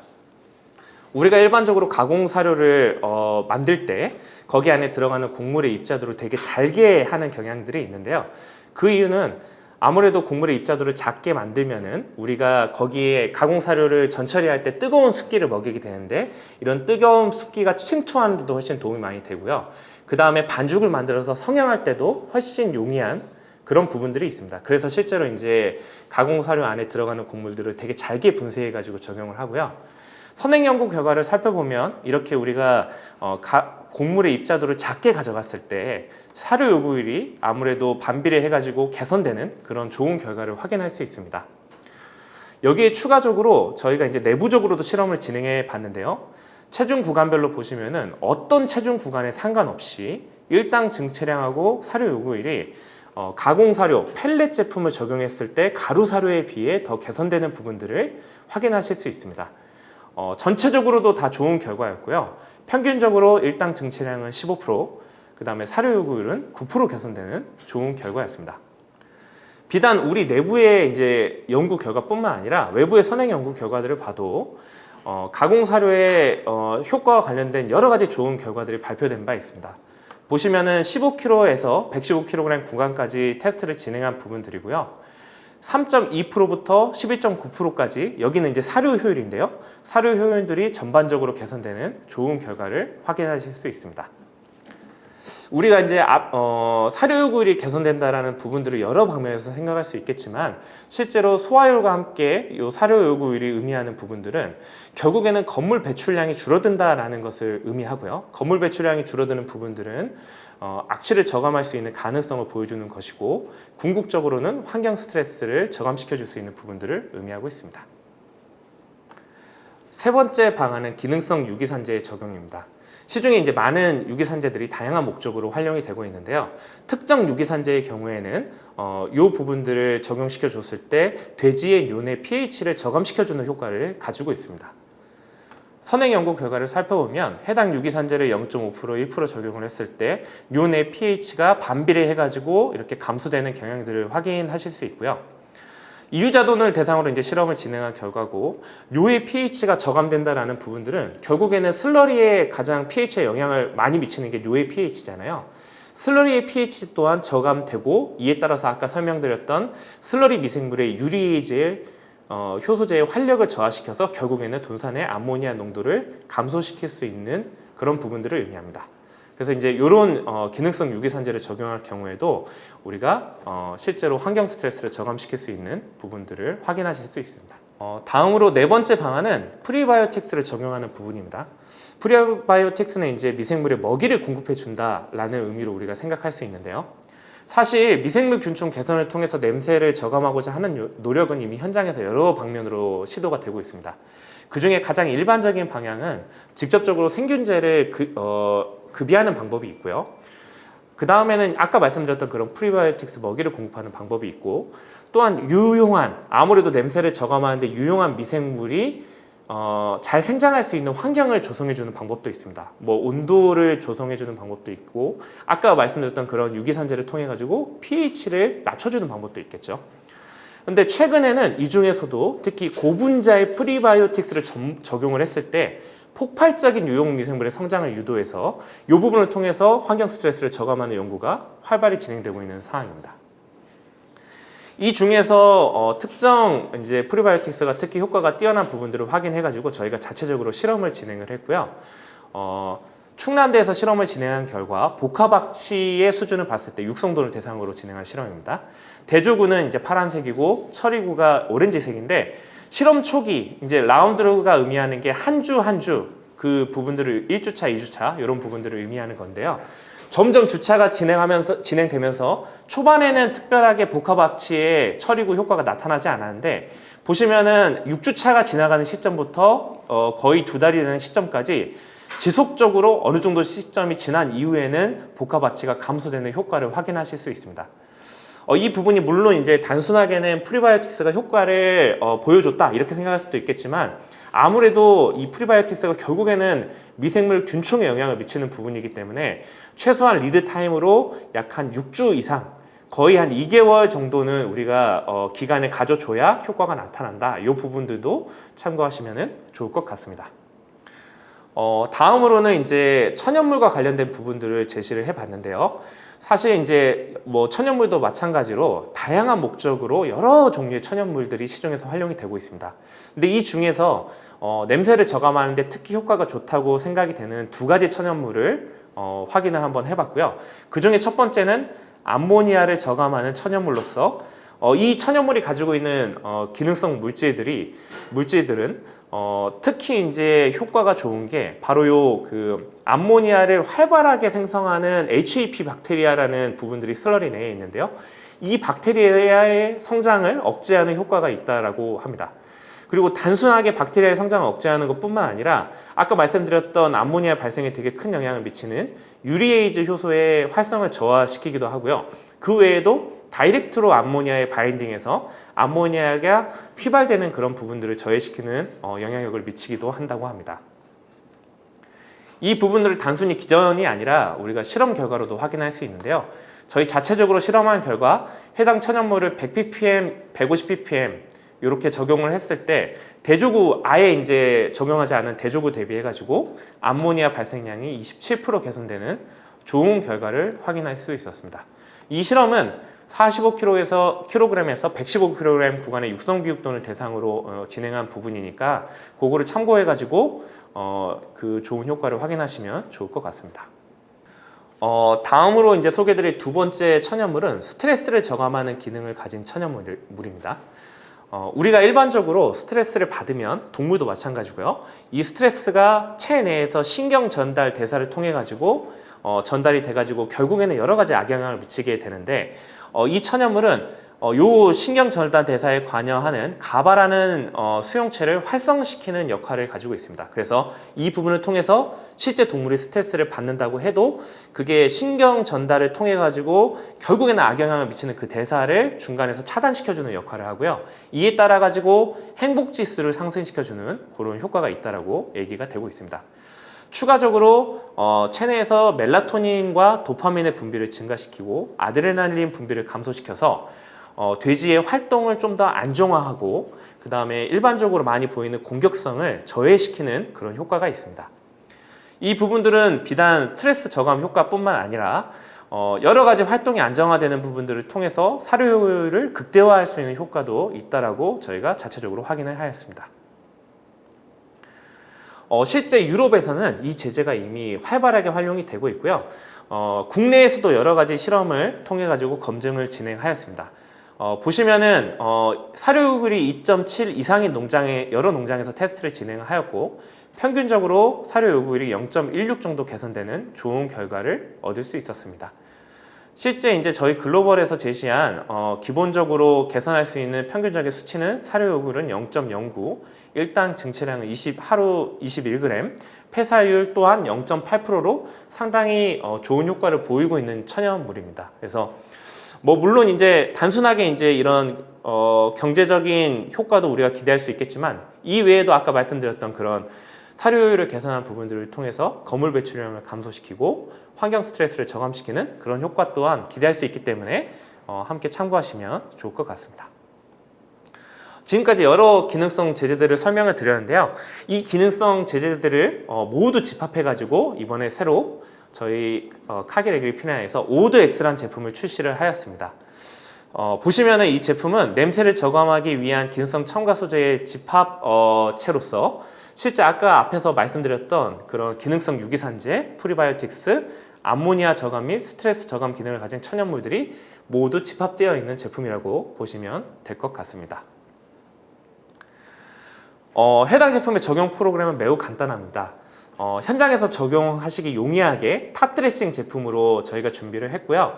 우리가 일반적으로 가공사료를 만들 때 거기 안에 들어가는 곡물의 입자도를 되게 잘게 하는 경향들이 있는데요. 그 이유는 아무래도 곡물의 입자도를 작게 만들면은 우리가 거기에 가공사료를 전처리할 때 뜨거운 습기를 먹이게 되는데 이런 뜨거운 습기가 침투하는 데도 훨씬 도움이 많이 되고요. 그 다음에 반죽을 만들어서 성형할 때도 훨씬 용이한 그런 부분들이 있습니다. 그래서 실제로 이제 가공사료 안에 들어가는 곡물들을 되게 잘게 분쇄해 가지고 적용을 하고요. 선행 연구 결과를 살펴보면 이렇게 우리가 곡물의 입자도를 작게 가져갔을 때 사료 요구율이 아무래도 반비례해 가지고 개선되는 그런 좋은 결과를 확인할 수 있습니다. 여기에 추가적으로 저희가 이제 내부적으로도 실험을 진행해 봤는데요. 체중 구간별로 보시면은 어떤 체중 구간에 상관없이 일당 증체량하고 사료 요구율이 가공사료, 펠렛 제품을 적용했을 때 가루사료에 비해 더 개선되는 부분들을 확인하실 수 있습니다. 전체적으로도 다 좋은 결과였고요. 평균적으로 일당 증체량은 15%, 그 다음에 사료 요구율은 9% 개선되는 좋은 결과였습니다. 비단 우리 내부의 이제 연구 결과뿐만 아니라 외부의 선행 연구 결과들을 봐도 가공사료의 효과와 관련된 여러 가지 좋은 결과들이 발표된 바 있습니다. 보시면은 15kg에서 115kg 구간까지 테스트를 진행한 부분들이고요. 3.2%부터 11.9%까지 여기는 이제 사료 효율인데요. 사료 효율들이 전반적으로 개선되는 좋은 결과를 확인하실 수 있습니다. 우리가 이제 사료 요구율이 개선된다라는 부분들을 여러 방면에서 생각할 수 있겠지만 실제로 소화율과 함께 이 사료 요구율이 의미하는 부분들은 결국에는 건물 배출량이 줄어든다라는 것을 의미하고요. 건물 배출량이 줄어드는 부분들은 악취를 저감할 수 있는 가능성을 보여주는 것이고 궁극적으로는 환경 스트레스를 저감시켜 줄 수 있는 부분들을 의미하고 있습니다. 세 번째 방안은 기능성 유기산재의 적용입니다. 시중에 이제 많은 유기산재들이 다양한 목적으로 활용이 되고 있는데요. 특정 유기산재의 경우에는 이 부분들을 적용시켜 줬을 때 돼지의 뇽의 pH를 저감시켜 주는 효과를 가지고 있습니다. 선행 연구 결과를 살펴보면 해당 유기산재를 0.5%, 1% 적용을 했을 때 뇽의 pH가 반비례해 가지고 이렇게 감소되는 경향들을 확인하실 수 있고요. 이유자돈을 대상으로 이제 실험을 진행한 결과고 뇨의 pH가 저감된다라는 부분들은 결국에는 슬러리에 가장 pH에 영향을 많이 미치는 게 뇨의 pH잖아요. 슬러리의 pH 또한 저감되고 이에 따라서 아까 설명드렸던 슬러리 미생물의 유리에이지의 효소제의 활력을 저하시켜서 결국에는 돈산의 암모니아 농도를 감소시킬 수 있는 그런 부분들을 의미합니다. 그래서 이제 이런 기능성 유기산재를 적용할 경우에도 우리가 실제로 환경 스트레스를 저감시킬 수 있는 부분들을 확인하실 수 있습니다. 다음으로 네 번째 방안은 프리바이오틱스를 적용하는 부분입니다. 프리바이오틱스는 이제 미생물에 먹이를 공급해 준다라는 의미로 우리가 생각할 수 있는데요. 사실 미생물 균총 개선을 통해서 냄새를 저감하고자 하는 노력은 이미 현장에서 여러 방면으로 시도가 되고 있습니다. 그 중에 가장 일반적인 방향은 직접적으로 생균제를 급이하는 방법이 있고요. 그 다음에는 아까 말씀드렸던 그런 프리바이오틱스 먹이를 공급하는 방법이 있고, 또한 유용한, 아무래도 냄새를 저감하는데 유용한 미생물이 잘 생장할 수 있는 환경을 조성해 주는 방법도 있습니다. 뭐 온도를 조성해 주는 방법도 있고, 아까 말씀드렸던 그런 유기산재를 통해 가지고 pH를 낮춰주는 방법도 있겠죠. 근데 최근에는 이 중에서도 특히 고분자의 프리바이오틱스를 적용을 했을 때 폭발적인 유용 미생물의 성장을 유도해서 이 부분을 통해서 환경 스트레스를 저감하는 연구가 활발히 진행되고 있는 상황입니다. 이 중에서 특정 이제 프리바이오틱스가 특히 효과가 뛰어난 부분들을 확인해가지고 저희가 자체적으로 실험을 진행을 했고요. 충남대에서 실험을 진행한 결과 복합악취의 수준을 봤을 때 육성도를 대상으로 진행한 실험입니다. 대조구는 이제 파란색이고 처리구가 오렌지색인데, 실험 초기 이제 라운드가 의미하는 게 한 주 한 주 그 부분들을 1주차, 2주차 이런 부분들을 의미하는 건데요. 점점 주차가 진행되면서 초반에는 특별하게 복합악취의 처리구 효과가 나타나지 않았는데, 보시면은 6주차가 지나가는 시점부터 거의 2달이 되는 시점까지 지속적으로 어느 정도 시점이 지난 이후에는 복합악취가 감소되는 효과를 확인하실 수 있습니다. 이 부분이 물론 이제 단순하게는 프리바이오틱스가 효과를 보여줬다 이렇게 생각할 수도 있겠지만, 아무래도 이 프리바이오틱스가 결국에는 미생물 균총에 영향을 미치는 부분이기 때문에 최소한 리드 타임으로 약 한 6주 이상, 거의 한 2개월 정도는 우리가 기간을 가져줘야 효과가 나타난다. 이 부분들도 참고하시면 좋을 것 같습니다. 다음으로는 이제 천연물과 관련된 부분들을 제시를 해봤는데요. 사실 이제 뭐 천연물도 마찬가지로 다양한 목적으로 여러 종류의 천연물들이 시중에서 활용이 되고 있습니다. 근데 이 중에서 냄새를 저감하는데 특히 효과가 좋다고 생각이 되는 두 가지 천연물을 확인을 한번 해봤고요. 그 중에 첫 번째는 암모니아를 저감하는 천연물로서 이 천연물이 가지고 있는 기능성 물질들은 특히 이제 효과가 좋은 게 바로 요 그 암모니아를 활발하게 생성하는 HAP 박테리아라는 부분들이 슬러리 내에 있는데요. 이 박테리아의 성장을 억제하는 효과가 있다라고 합니다. 그리고 단순하게 박테리아의 성장을 억제하는 것뿐만 아니라 아까 말씀드렸던 암모니아 발생에 되게 큰 영향을 미치는 유리에이즈 효소의 활성을 저하시키기도 하고요. 그 외에도 다이렉트로 암모니아에 바인딩해서 암모니아가 휘발되는 그런 부분들을 저해시키는 영향력을 미치기도 한다고 합니다. 이 부분들을 단순히 기전이 아니라 우리가 실험 결과로도 확인할 수 있는데요. 저희 자체적으로 실험한 결과 해당 천연물을 100ppm, 150ppm 이렇게 적용을 했을 때 대조구 아예 이제 적용하지 않은 대조구 대비해가지고 암모니아 발생량이 27% 개선되는 좋은 결과를 확인할 수 있었습니다. 이 실험은 45kg에서 115kg 구간의 육성 비육돈을 대상으로 진행한 부분이니까 그거를 참고해가지고 그 좋은 효과를 확인하시면 좋을 것 같습니다. 다음으로 이제 소개드릴 두 번째 천연물은 스트레스를 저감하는 기능을 가진 천연물입니다. 우리가 일반적으로 스트레스를 받으면 동물도 마찬가지고요. 이 스트레스가 체내에서 신경 전달 대사를 통해 가지고 전달이 돼 가지고 결국에는 여러 가지 악영향을 미치게 되는데, 이 천연물은 요 신경 전달 대사에 관여하는 가바라는 수용체를 활성시키는 역할을 가지고 있습니다. 그래서 이 부분을 통해서 실제 동물이 스트레스를 받는다고 해도 그게 신경 전달을 통해 가지고 결국에는 악영향을 미치는 그 대사를 중간에서 차단시켜주는 역할을 하고요. 이에 따라 가지고 행복 지수를 상승시켜주는 그런 효과가 있다라고 얘기가 되고 있습니다. 추가적으로 체내에서 멜라토닌과 도파민의 분비를 증가시키고 아드레날린 분비를 감소시켜서 돼지의 활동을 좀 더 안정화하고, 그 다음에 일반적으로 많이 보이는 공격성을 저해시키는 그런 효과가 있습니다. 이 부분들은 비단 스트레스 저감 효과뿐만 아니라 여러 가지 활동이 안정화되는 부분들을 통해서 사료 효율을 극대화할 수 있는 효과도 있다라고 저희가 자체적으로 확인을 하였습니다. 실제 유럽에서는 이 제재가 이미 활발하게 활용이 되고 있고요. 국내에서도 여러 가지 실험을 통해 가지고 검증을 진행하였습니다. 보시면은 사료요구율이 2.7 이상인 여러 농장에서 테스트를 진행하였고 평균적으로 사료요구율이 0.16 정도 개선되는 좋은 결과를 얻을 수 있었습니다. 실제 이제 저희 글로벌에서 제시한 기본적으로 개선할 수 있는 평균적인 수치는 사료요구율은 0.09, 일당 증체량은 하루 21g, 폐사율 또한 0.8%로 상당히 좋은 효과를 보이고 있는 천연물입니다. 그래서 물론 이제 단순하게 이제 이런 경제적인 효과도 우리가 기대할 수 있겠지만 이 외에도 아까 말씀드렸던 그런 사료율을 개선한 부분들을 통해서 거물 배출량을 감소시키고 환경 스트레스를 저감시키는 그런 효과 또한 기대할 수 있기 때문에 함께 참고하시면 좋을 것 같습니다. 지금까지 여러 기능성 제재들을 설명을 드렸는데요. 이 기능성 제재들을 모두 집합해가지고 이번에 새로 저희 카길 에그리피나에서 오드엑스라는 제품을 출시를 하였습니다. 보시면은 이 제품은 냄새를 저감하기 위한 기능성 첨가 소재의 집합체로서 실제 아까 앞에서 말씀드렸던 그런 기능성 유기산재, 프리바이오틱스, 암모니아 저감 및 스트레스 저감 기능을 가진 천연물들이 모두 집합되어 있는 제품이라고 보시면 될 것 같습니다. 해당 제품의 적용 프로그램은 매우 간단합니다. 현장에서 적용하시기 용이하게 탑드레싱 제품으로 저희가 준비를 했고요.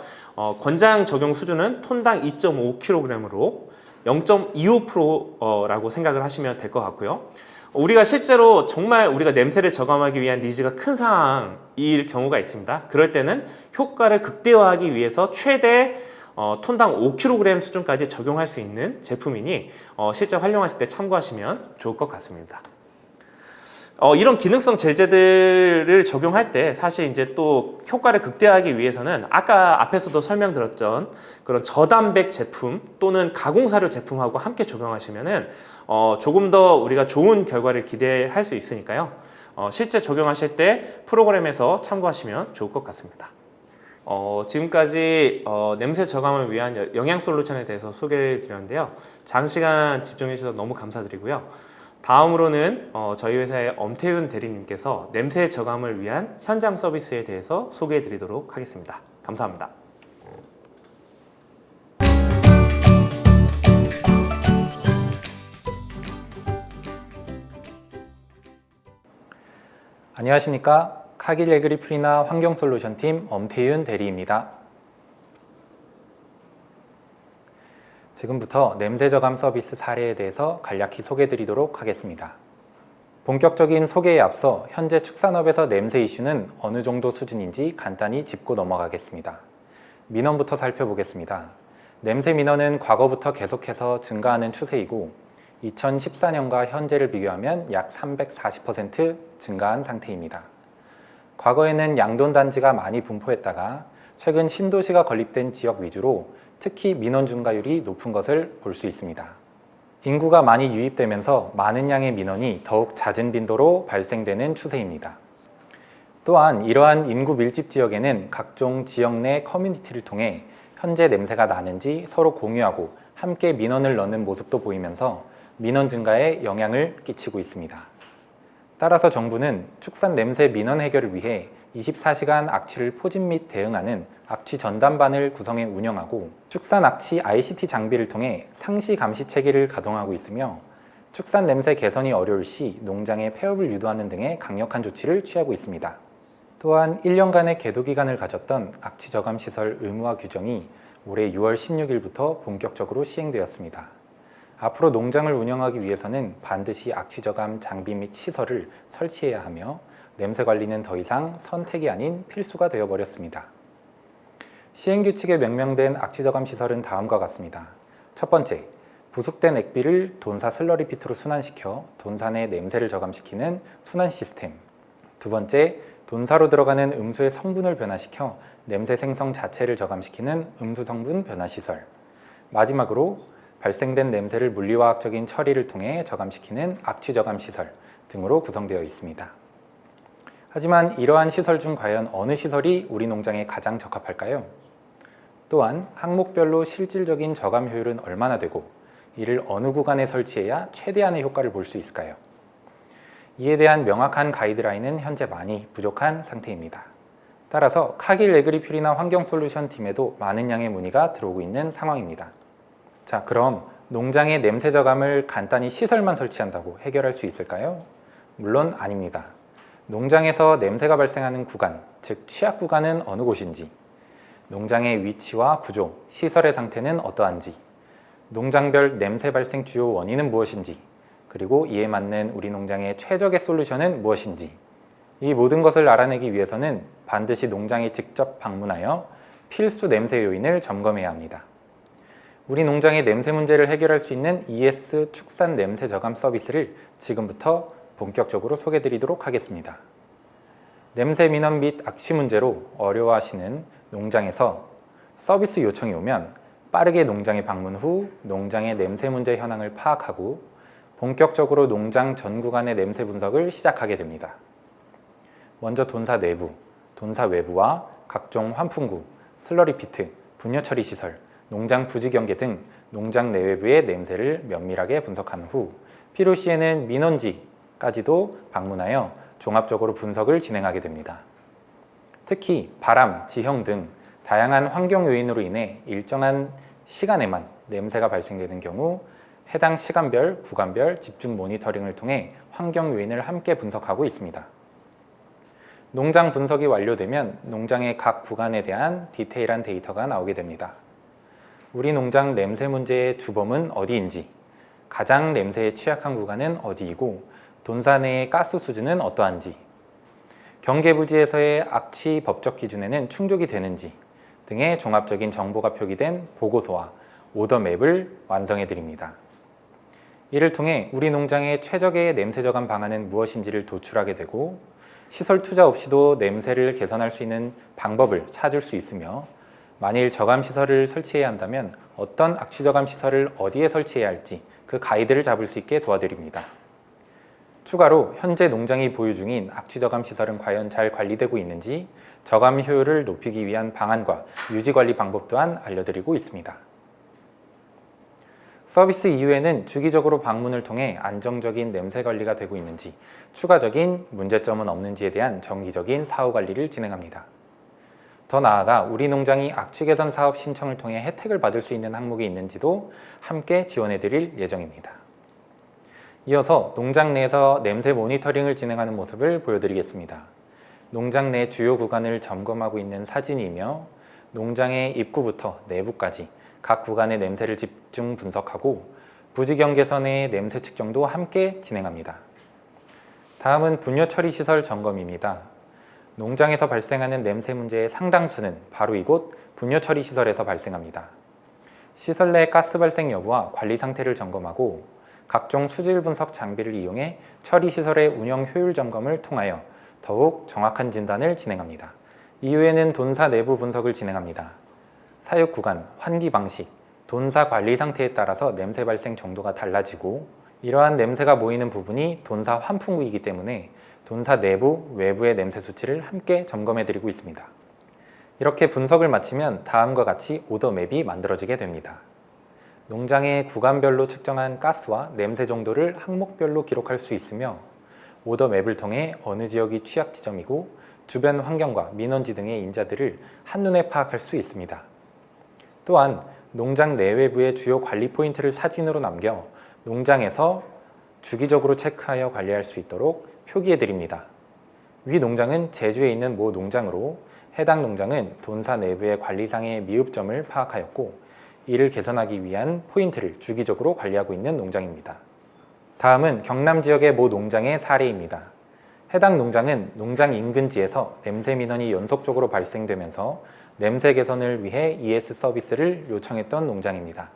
권장 적용 수준은 톤당 2.5kg으로 0.25%라고 생각을 하시면 될 것 같고요. 우리가 실제로 정말 우리가 냄새를 저감하기 위한 니즈가 큰 상황일 경우가 있습니다. 그럴 때는 효과를 극대화하기 위해서 최대 톤당 5kg 수준까지 적용할 수 있는 제품이니 실제 활용하실 때 참고하시면 좋을 것 같습니다. 이런 기능성 제재들을 적용할 때 사실 이제 또 효과를 극대화하기 위해서는 아까 앞에서도 설명드렸던 그런 저단백 제품 또는 가공사료 제품하고 함께 적용하시면은 조금 더 우리가 좋은 결과를 기대할 수 있으니까요. 실제 적용하실 때 프로그램에서 참고하시면 좋을 것 같습니다. 지금까지 냄새 저감을 위한 영양 솔루션에 대해서 소개를 드렸는데요. 장시간 집중해 주셔서 너무 감사드리고요. 다음으로는 저희 회사의 엄태윤 대리님께서 냄새 저감을 위한 현장 서비스에 대해서 소개해 드리도록 하겠습니다. 감사합니다. 안녕하십니까. 카길 에그리프리나 환경솔루션팀 엄태윤 대리입니다. 지금부터 냄새 저감 서비스 사례에 대해서 간략히 소개해 드리도록 하겠습니다. 본격적인 소개에 앞서 현재 축산업에서 냄새 이슈는 어느 정도 수준인지 간단히 짚고 넘어가겠습니다. 민원부터 살펴보겠습니다. 냄새 민원은 과거부터 계속해서 증가하는 추세이고 2014년과 현재를 비교하면 약 340% 증가한 상태입니다. 과거에는 양돈단지가 많이 분포했다가 최근 신도시가 건립된 지역 위주로 특히 민원 증가율이 높은 것을 볼 수 있습니다. 인구가 많이 유입되면서 많은 양의 민원이 더욱 잦은 빈도로 발생되는 추세입니다. 또한 이러한 인구 밀집 지역에는 각종 지역 내 커뮤니티를 통해 현재 냄새가 나는지 서로 공유하고 함께 민원을 넣는 모습도 보이면서 민원 증가에 영향을 끼치고 있습니다. 따라서 정부는 축산 냄새 민원 해결을 위해 24시간 악취를 포집 및 대응하는 악취 전담반을 구성해 운영하고 축산 악취 ICT 장비를 통해 상시 감시 체계를 가동하고 있으며 축산 냄새 개선이 어려울 시 농장의 폐업을 유도하는 등의 강력한 조치를 취하고 있습니다. 또한 1년간의 계도 기간을 가졌던 악취 저감 시설 의무화 규정이 올해 6월 16일부터 본격적으로 시행되었습니다. 앞으로 농장을 운영하기 위해서는 반드시 악취 저감 장비 및 시설을 설치해야 하며 냄새 관리는 더 이상 선택이 아닌 필수가 되어버렸습니다. 시행규칙에 명명된 악취 저감 시설은 다음과 같습니다. 첫 번째, 부숙된 액비를 돈사 슬러리 피트로 순환시켜 돈사 내 냄새를 저감시키는 순환 시스템. 두 번째, 돈사로 들어가는 음수의 성분을 변화시켜 냄새 생성 자체를 저감시키는 음수 성분 변화 시설. 마지막으로 발생된 냄새를 물리화학적인 처리를 통해 저감시키는 악취 저감 시설 등으로 구성되어 있습니다. 하지만 이러한 시설 중 과연 어느 시설이 우리 농장에 가장 적합할까요? 또한 항목별로 실질적인 저감 효율은 얼마나 되고 이를 어느 구간에 설치해야 최대한의 효과를 볼 수 있을까요? 이에 대한 명확한 가이드라인은 현재 많이 부족한 상태입니다. 따라서 카길 에그리퓨리나 환경솔루션 팀에도 많은 양의 문의가 들어오고 있는 상황입니다. 자, 그럼 농장의 냄새 저감을 간단히 시설만 설치한다고 해결할 수 있을까요? 물론 아닙니다. 농장에서 냄새가 발생하는 구간, 즉 취약 구간은 어느 곳인지, 농장의 위치와 구조, 시설의 상태는 어떠한지, 농장별 냄새 발생 주요 원인은 무엇인지, 그리고 이에 맞는 우리 농장의 최적의 솔루션은 무엇인지, 이 모든 것을 알아내기 위해서는 반드시 농장에 직접 방문하여 필수 냄새 요인을 점검해야 합니다. 우리 농장의 냄새 문제를 해결할 수 있는 ES 축산 냄새 저감 서비스를 지금부터 본격적으로 소개해 드리도록 하겠습니다. 냄새 민원 및 악취 문제로 어려워하시는 농장에서 서비스 요청이 오면 빠르게 농장에 방문 후 농장의 냄새 문제 현황을 파악하고 본격적으로 농장 전 구간의 냄새 분석을 시작하게 됩니다. 먼저 돈사 내부, 돈사 외부와 각종 환풍구, 슬러리 피트, 분뇨 처리 시설, 농장 부지 경계 등 농장 내외부의 냄새를 면밀하게 분석한 후 필요시에는 민원지까지도 방문하여 종합적으로 분석을 진행하게 됩니다. 특히 바람, 지형 등 다양한 환경 요인으로 인해 일정한 시간에만 냄새가 발생되는 경우 해당 시간별, 구간별 집중 모니터링을 통해 환경 요인을 함께 분석하고 있습니다. 농장 분석이 완료되면 농장의 각 구간에 대한 디테일한 데이터가 나오게 됩니다. 우리 농장 냄새 문제의 주범은 어디인지, 가장 냄새에 취약한 구간은 어디이고 돈사 내의 가스 수준은 어떠한지, 경계부지에서의 악취 법적 기준에는 충족이 되는지 등의 종합적인 정보가 표기된 보고서와 오더맵을 완성해 드립니다. 이를 통해 우리 농장의 최적의 냄새 저감 방안은 무엇인지를 도출하게 되고 시설 투자 없이도 냄새를 개선할 수 있는 방법을 찾을 수 있으며 만일 저감 시설을 설치해야 한다면 어떤 악취 저감 시설을 어디에 설치해야 할지 그 가이드를 잡을 수 있게 도와드립니다. 추가로 현재 농장이 보유 중인 악취 저감 시설은 과연 잘 관리되고 있는지 저감 효율을 높이기 위한 방안과 유지 관리 방법 또한 알려드리고 있습니다. 서비스 이후에는 주기적으로 방문을 통해 안정적인 냄새 관리가 되고 있는지, 추가적인 문제점은 없는지에 대한 정기적인 사후 관리를 진행합니다. 더 나아가 우리 농장이 악취 개선 사업 신청을 통해 혜택을 받을 수 있는 항목이 있는지도 함께 지원해 드릴 예정입니다. 이어서 농장 내에서 냄새 모니터링을 진행하는 모습을 보여드리겠습니다. 농장 내 주요 구간을 점검하고 있는 사진이며 농장의 입구부터 내부까지 각 구간의 냄새를 집중 분석하고 부지 경계선의 냄새 측정도 함께 진행합니다. 다음은 분뇨 처리 시설 점검입니다. 농장에서 발생하는 냄새 문제의 상당수는 바로 이곳 분뇨 처리 시설에서 발생합니다. 시설 내 가스 발생 여부와 관리 상태를 점검하고 각종 수질 분석 장비를 이용해 처리 시설의 운영 효율 점검을 통하여 더욱 정확한 진단을 진행합니다. 이후에는 돈사 내부 분석을 진행합니다. 사육 구간, 환기 방식, 돈사 관리 상태에 따라서 냄새 발생 정도가 달라지고 이러한 냄새가 모이는 부분이 돈사 환풍구이기 때문에 돈사 내부, 외부의 냄새 수치를 함께 점검해 드리고 있습니다. 이렇게 분석을 마치면 다음과 같이 오더맵이 만들어지게 됩니다. 농장의 구간별로 측정한 가스와 냄새 정도를 항목별로 기록할 수 있으며 오더맵을 통해 어느 지역이 취약 지점이고 주변 환경과 민원지 등의 인자들을 한눈에 파악할 수 있습니다. 또한 농장 내외부의 주요 관리 포인트를 사진으로 남겨 농장에서 주기적으로 체크하여 관리할 수 있도록 표기해 드립니다. 위 농장은 제주에 있는 모 농장으로 해당 농장은 돈사 내부의 관리상의 미흡점을 파악하였고 이를 개선하기 위한 포인트를 주기적으로 관리하고 있는 농장입니다. 다음은 경남 지역의 모 농장의 사례입니다. 해당 농장은 농장 인근지에서 냄새 민원이 연속적으로 발생되면서 냄새 개선을 위해 ES 서비스를 요청했던 농장입니다.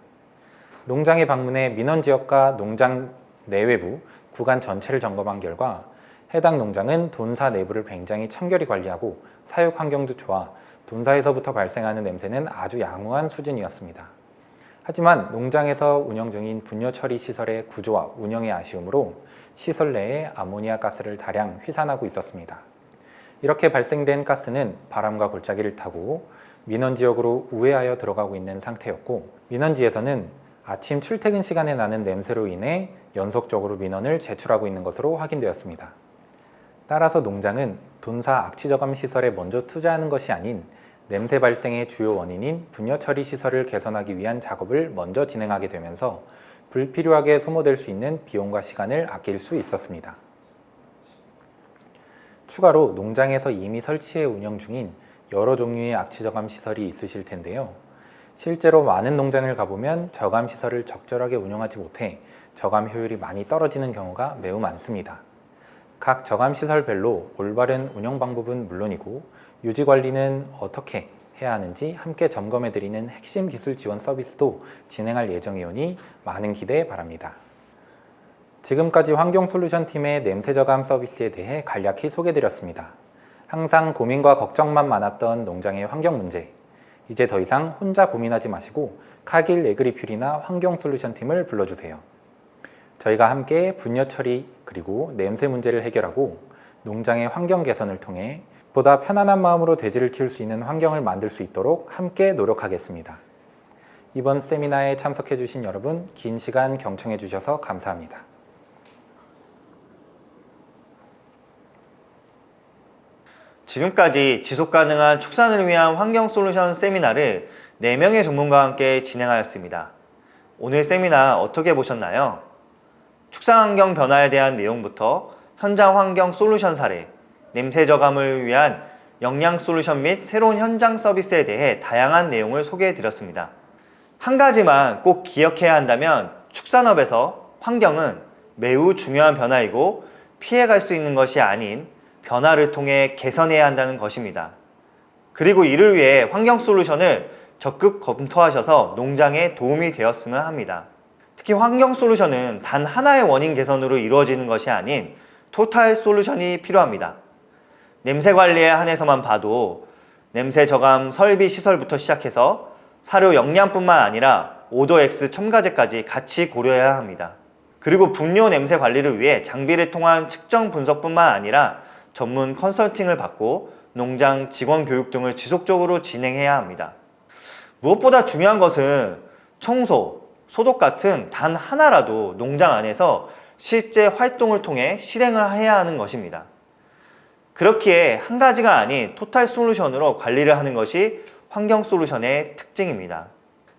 농장에 방문해 민원 지역과 농장 내외부, 구간 전체를 점검한 결과 해당 농장은 돈사 내부를 굉장히 청결히 관리하고 사육 환경도 좋아 돈사에서부터 발생하는 냄새는 아주 양호한 수준이었습니다. 하지만 농장에서 운영 중인 분뇨 처리 시설의 구조와 운영의 아쉬움으로 시설 내에 아모니아 가스를 다량 휘산하고 있었습니다. 이렇게 발생된 가스는 바람과 골짜기를 타고 민원 지역으로 우회하여 들어가고 있는 상태였고 민원지에서는 아침 출퇴근 시간에 나는 냄새로 인해 연속적으로 민원을 제출하고 있는 것으로 확인되었습니다. 따라서 농장은 돈사 악취 저감 시설에 먼저 투자하는 것이 아닌 냄새 발생의 주요 원인인 분뇨 처리 시설을 개선하기 위한 작업을 먼저 진행하게 되면서 불필요하게 소모될 수 있는 비용과 시간을 아낄 수 있었습니다. 추가로 농장에서 이미 설치해 운영 중인 여러 종류의 악취 저감 시설이 있으실 텐데요. 실제로 많은 농장을 가보면 저감 시설을 적절하게 운영하지 못해 저감 효율이 많이 떨어지는 경우가 매우 많습니다. 각 저감 시설별로 올바른 운영 방법은 물론이고 유지 관리는 어떻게 해야 하는지 함께 점검해드리는 핵심 기술 지원 서비스도 진행할 예정이오니 많은 기대 바랍니다. 지금까지 환경솔루션팀의 냄새 저감 서비스에 대해 간략히 소개드렸습니다. 항상 고민과 걱정만 많았던 농장의 환경 문제, 이제 더 이상 혼자 고민하지 마시고 카길 에그리퓨리나 환경솔루션팀을 불러주세요. 저희가 함께 분뇨 처리 그리고 냄새 문제를 해결하고 농장의 환경 개선을 통해 보다 편안한 마음으로 돼지를 키울 수 있는 환경을 만들 수 있도록 함께 노력하겠습니다. 이번 세미나에 참석해 주신 여러분, 긴 시간 경청해 주셔서 감사합니다. 지금까지 지속가능한 축산을 위한 환경솔루션 세미나를 4명의 전문가와 함께 진행하였습니다. 오늘 세미나 어떻게 보셨나요? 축산환경 변화에 대한 내용부터 현장 환경 솔루션 사례, 냄새 저감을 위한 영양 솔루션 및 새로운 현장 서비스에 대해 다양한 내용을 소개해드렸습니다. 한 가지만 꼭 기억해야 한다면 축산업에서 환경은 매우 중요한 변화이고 피해갈 수 있는 것이 아닌 변화를 통해 개선해야 한다는 것입니다. 그리고 이를 위해 환경 솔루션을 적극 검토하셔서 농장에 도움이 되었으면 합니다. 특히 환경 솔루션은 단 하나의 원인 개선으로 이루어지는 것이 아닌 토탈 솔루션이 필요합니다. 냄새 관리에 한해서만 봐도 냄새 저감 설비 시설부터 시작해서 사료 영양뿐만 아니라 오도엑스 첨가제까지 같이 고려해야 합니다. 그리고 분뇨 냄새 관리를 위해 장비를 통한 측정 분석뿐만 아니라 전문 컨설팅을 받고 농장 직원 교육 등을 지속적으로 진행해야 합니다. 무엇보다 중요한 것은 청소, 소독 같은 단 하나라도 농장 안에서 실제 활동을 통해 실행을 해야 하는 것입니다. 그렇기에 한 가지가 아닌 토탈 솔루션으로 관리를 하는 것이 환경 솔루션의 특징입니다.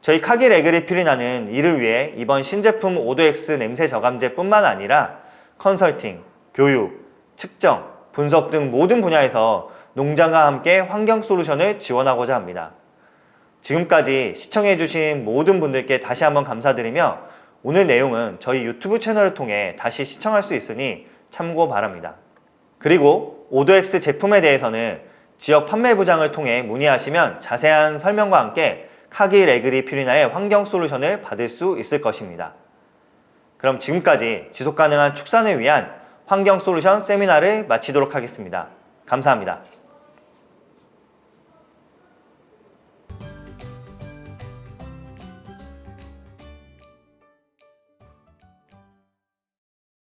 저희 카길 에그리퓨리나는 이를 위해 이번 신제품 오도엑스 냄새 저감제뿐만 아니라 컨설팅, 교육, 측정, 분석 등 모든 분야에서 농장과 함께 환경 솔루션을 지원하고자 합니다. 지금까지 시청해주신 모든 분들께 다시 한번 감사드리며 오늘 내용은 저희 유튜브 채널을 통해 다시 시청할 수 있으니 참고 바랍니다. 그리고 오도엑스 제품에 대해서는 지역 판매 부장을 통해 문의하시면 자세한 설명과 함께 카길 에그리퓨리나의 환경 솔루션을 받을 수 있을 것입니다. 그럼 지금까지 지속가능한 축산을 위한 환경 솔루션 세미나를 마치도록 하겠습니다. 감사합니다.